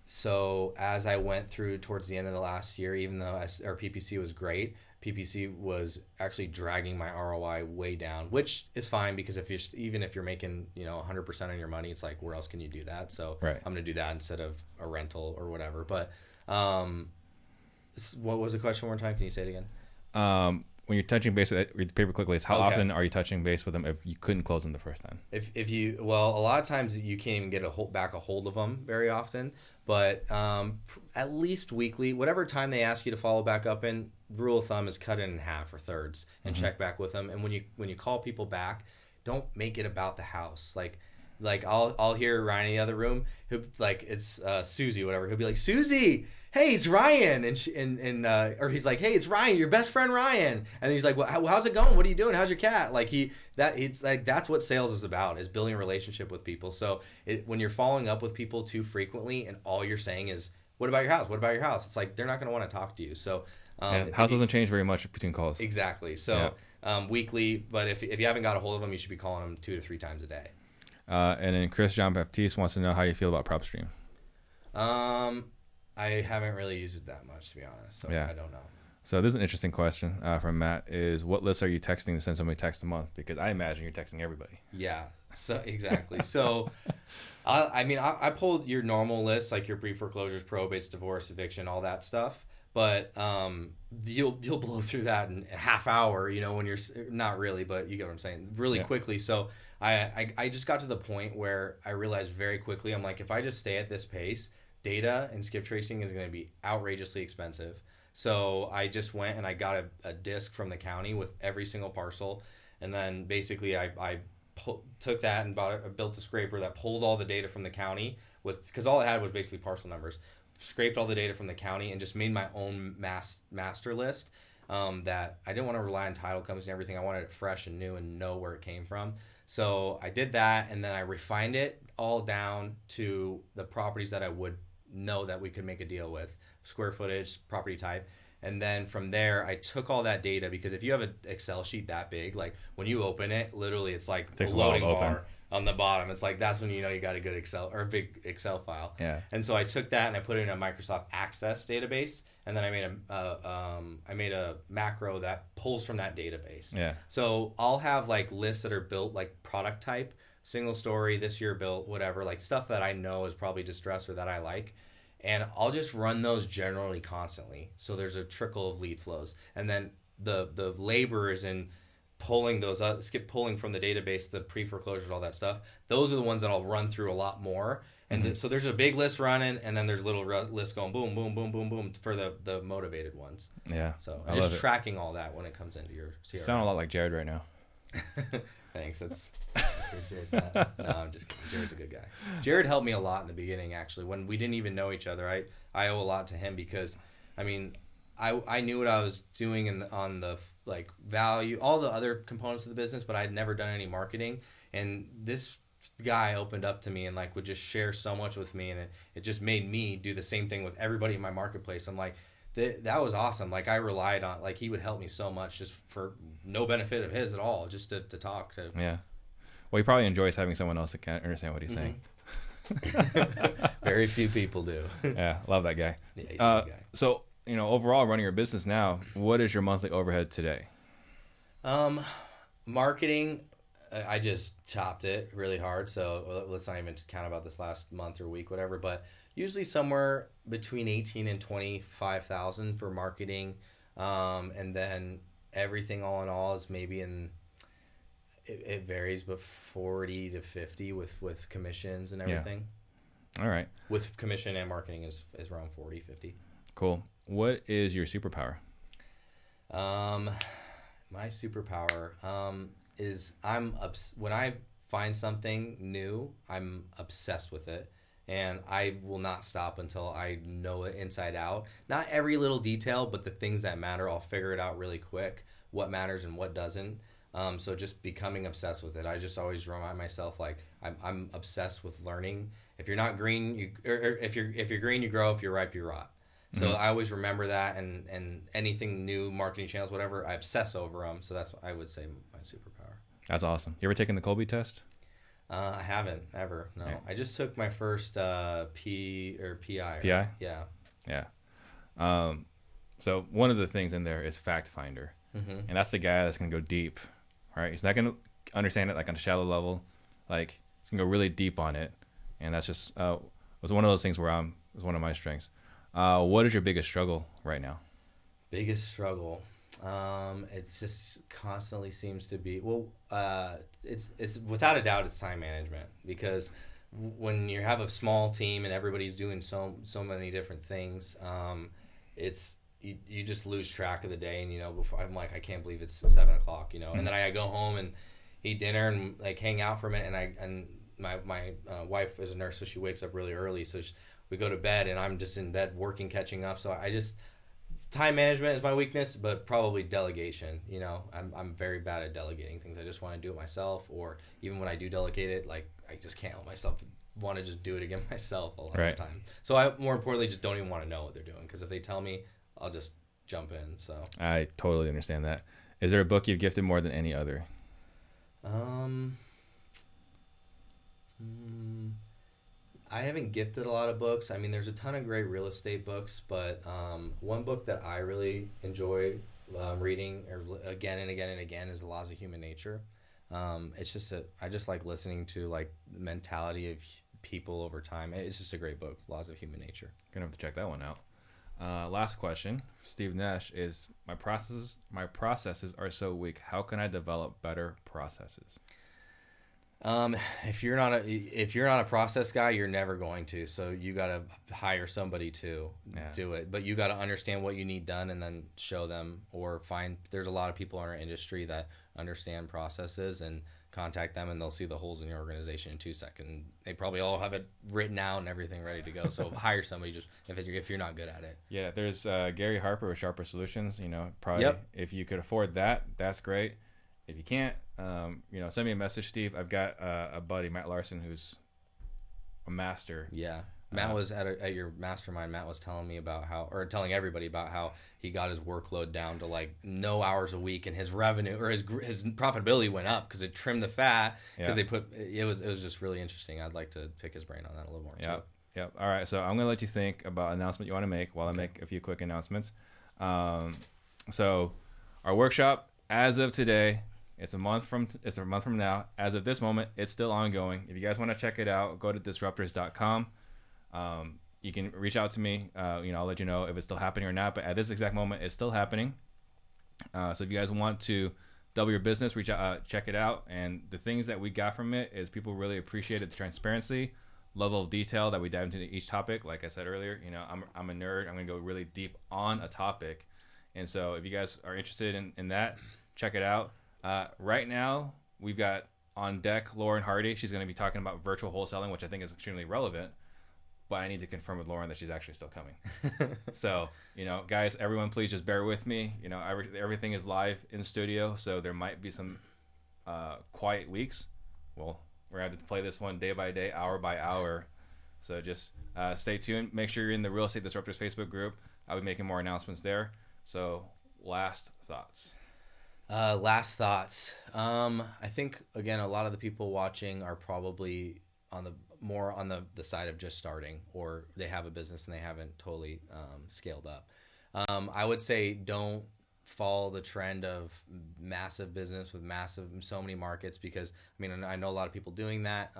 So as I went through towards the end of the last year, even though our PPC was great, PPC was actually dragging my ROI way down, which is fine because even if you're making 100% on your money, it's like, where else can you do that? So right. I'm going to do that instead of a rental or whatever. But what was the question one more time? Can you say it again? When you're touching base with your pay-per-click leads, how often are you touching base with them if you couldn't close them the first time? A lot of times you can't even get a hold of them very often, but at least weekly, whatever time they ask you to follow back up in, rule of thumb is cut it in half or thirds and check back with them. And when you call people back, don't make it about the house. Like I'll hear Ryan in the other room who, like, it's Susie, whatever. He'll be like, Susie, hey, it's Ryan, or he's like, hey, it's Ryan, your best friend Ryan, and he's like, well, how's it going? What are you doing? How's your cat? Like that's what sales is about, is building a relationship with people. So when you're following up with people too frequently and all you're saying is, what about your house? What about your house? It's like they're not going to want to talk to you. So house doesn't change very much between calls. Exactly. So weekly. But if you haven't got a hold of them, you should be calling them 2 to 3 times a day. And then Chris John Baptiste wants to know how you feel about PropStream. I haven't really used it that much, to be honest. So I don't know. So this is an interesting question from Matt is what lists are you texting to send so many texts a month? Because I imagine you're texting everybody. Yeah, so exactly. So, I pulled your normal list, like your pre-foreclosures, probates, divorce, eviction, all that stuff. But you'll blow through that in a half hour, when you're not really, but you get what I'm saying, really quickly. So I just got to the point where I realized very quickly, I'm like, if I just stay at this pace, data and skip tracing is going to be outrageously expensive. So I just went and I got a disc from the county with every single parcel. And then basically I took that and built a scraper that pulled all the data from the county because all it had was basically parcel numbers. Scraped all the data from the county and just made my own master list that I didn't want to rely on title companies and everything. I wanted it fresh and new and know where it came from. So I did that, and then I refined it all down to the properties that I would know that we could make a deal with, square footage, property type. And then from there, I took all that data, because if you have an Excel sheet that big, like when you open it, literally it's like a loading bar on the bottom. It's like, that's when you know you got a good Excel or a big Excel file. Yeah. And so I took that and I put it in a Microsoft Access database, and then I made a macro that pulls from that database. Yeah. So I'll have like lists that are built like product type, single story, this year built, whatever, like stuff that I know is probably distressed or that I like. And I'll just run those generally constantly. So there's a trickle of lead flows. And then the labor is in pulling those up, pulling from the database, the pre-foreclosures, all that stuff. Those are the ones that I'll run through a lot more. And so there's a big list running, and then there's little lists going boom, boom, boom, boom, boom for the motivated ones. Yeah. So I'm just tracking all that when it comes into your CRM. You sound a lot like Jared right now. Thanks. I appreciate that. No, I'm just kidding. Jared's a good guy. Jared helped me a lot in the beginning, actually, when we didn't even know each other. I owe a lot to him because, I knew what I was doing on the like value, all the other components of the business, but I'd never done any marketing. And this guy opened up to me and like would just share so much with me, and it just made me do the same thing with everybody in my marketplace. I'm like, that was awesome. Like I relied on, like he would help me so much just for no benefit of his at all, just to talk to. Yeah. Well, he probably enjoys having someone else that can understand what he's saying. Very few people do. Yeah, love that guy. Yeah, he's a good guy. So, overall running your business now, what is your monthly overhead today? Marketing, I just chopped it really hard. So let's not even count about this last month or week, whatever. But usually somewhere between 18 and 25,000 for marketing, and then everything all in all is maybe it varies, but 40 to 50 with commissions and everything. Yeah. All right. With commission and marketing is around 40, 50. Cool. What is your superpower? My superpower is when I find something new, I'm obsessed with it, and I will not stop until I know it inside out. Not every little detail, but the things that matter, I'll figure it out really quick, what matters and what doesn't. So just becoming obsessed with it. I just always remind myself, like, I'm obsessed with learning. If you're not green, if you're green, you grow. If you're ripe, you rot. So I always remember that, and anything new, marketing channels, whatever, I obsess over them. So that's what I would say my superpower. That's awesome. You ever taken the Colby test? I haven't ever. No, yeah. I just took my first PI. PI? Yeah. Yeah. So one of the things in there is fact finder, and that's the guy that's gonna go deep, right? He's not gonna understand it like on a shallow level, like he's gonna go really deep on it, and that's just was one of those things where it was one of my strengths. What is your biggest struggle right now? Biggest struggle. It's just constantly seems to be, it's without a doubt it's time management, because when you have a small team and everybody's doing so many different things, it's you just lose track of the day. And before I'm like, I can't believe it's 7 o'clock, and then I go home and eat dinner and like hang out for a minute, and my wife is a nurse, so she wakes up really early, so we go to bed and I'm just in bed working, catching up. So time management is my weakness, but probably delegation. I'm very bad at delegating things. I just want to do it myself, or even when I do delegate it, like I just can't help myself want to just do it again myself a lot of the time. So I more importantly just don't even want to know what they're doing, because if they tell me, I'll just jump in. So I totally understand that. Is there a book you've gifted more than any other? I haven't gifted a lot of books. I mean, there's a ton of great real estate books, but one book that I really enjoy reading again and again and again is The Laws of Human Nature. It's just I just like listening to like the mentality of people over time. It's just a great book, Laws of Human Nature. Gonna have to check that one out. Last question, Steve Nash, is my processes are so weak. How can I develop better processes? If you're not a process guy, you're never going to. So you got to hire somebody to do it, but you got to understand what you need done and then show them, or there's a lot of people in our industry that understand processes, and contact them and they'll see the holes in your organization in 2 seconds. They probably all have it written out and everything ready to go. So hire somebody just if you're not good at it. Yeah. There's Gary Harper with Sharper Solutions, probably if you could afford that, that's great. If you can't, send me a message, Steve. I've got a buddy, Matt Larson, who's a master. Yeah. Matt was at your mastermind. Matt was telling telling everybody about how he got his workload down to like no hours a week, and his revenue or his profitability went up because it trimmed the fat. Because it was just really interesting. I'd like to pick his brain on that a little more. Yep. Yep. All right. So I'm gonna let you think about an announcement you want to make while I make a few quick announcements. So our workshop, as of today, it's a month from now. As of this moment, it's still ongoing. If you guys want to check it out, go to disruptors.com. You can reach out to me. I'll let you know if it's still happening or not. But at this exact moment, it's still happening. So if you guys want to double your business, reach out, check it out. And the things that we got from it is people really appreciated the transparency, level of detail that we dive into each topic. Like I said earlier, I'm a nerd. I'm going to go really deep on a topic. And so if you guys are interested in that, check it out. Right now, we've got on deck Lauren Hardy. She's going to be talking about virtual wholesaling, which I think is extremely relevant. But I need to confirm with Lauren that she's actually still coming. So, guys, everyone, please just bear with me. Everything is live in the studio, so there might be some quiet weeks. Well, we're going to have to play this one day by day, hour by hour. So just stay tuned. Make sure you're in the Real Estate Disruptors Facebook group. I'll be making more announcements there. So, last thoughts. I think, again, a lot of the people watching are probably on the side of just starting, or they have a business and they haven't totally scaled up. I would say don't follow the trend of massive business with so many markets, because I know a lot of people doing that.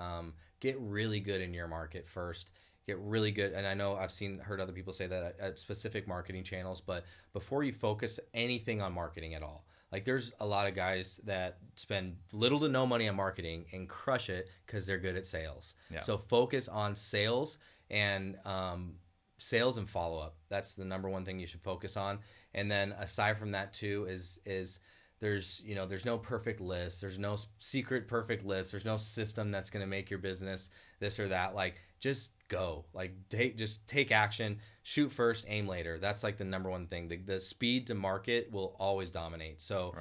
Get really good in your market first. Get really good, and I know I've heard other people say that at specific marketing channels, but before you focus anything on marketing at all, like there's a lot of guys that spend little to no money on marketing and crush it because they're good at sales. Yeah. So focus on sales and follow-up. That's the number one thing you should focus on. And then aside from that too is there's no perfect list. There's no secret perfect list. There's no system that's going to make your business this or that. Like, just go. Like, take action. Shoot first, aim later. That's like the number one thing. The speed to market will always dominate. So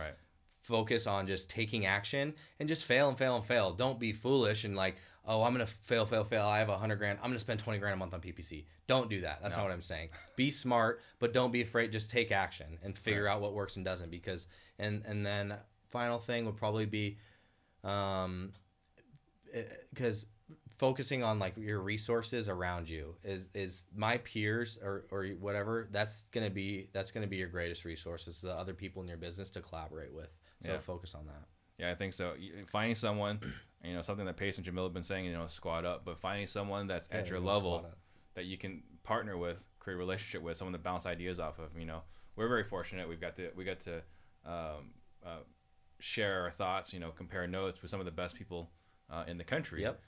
focus on just taking action and just fail and fail and fail. Don't be foolish and like, oh, I'm going to fail. I have $100,000. I'm going to spend $20,000 a month on PPC. Don't do that. That's not what I'm saying. Be smart, but don't be afraid. Just take action and figure out what works and doesn't, because, and then final thing would probably be, because focusing on like your resources around you is my peers or whatever, that's going to be your greatest resources, the other people in your business to collaborate with. So focus on that. Yeah, I think so. Finding someone, something that Pace and Jamil have been saying, squad up, but finding someone that's at your level that you can partner with, create a relationship with, someone to bounce ideas off of. We're very fortunate. We got to share our thoughts, compare notes with some of the best people in the country. Yep.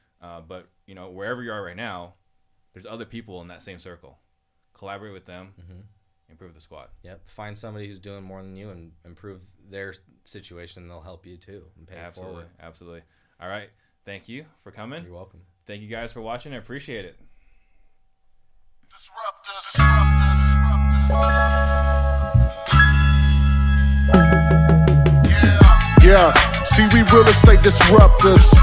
But wherever you are right now, there's other people in that same circle. Collaborate with them, improve the squad. Yep. Find somebody who's doing more than you and improve their situation. They'll help you too and pay it forward. Absolutely. All right. Thank you for coming. You're welcome. Thank you guys for watching. I appreciate it. Disruptors. Yeah. See, we real estate disruptors.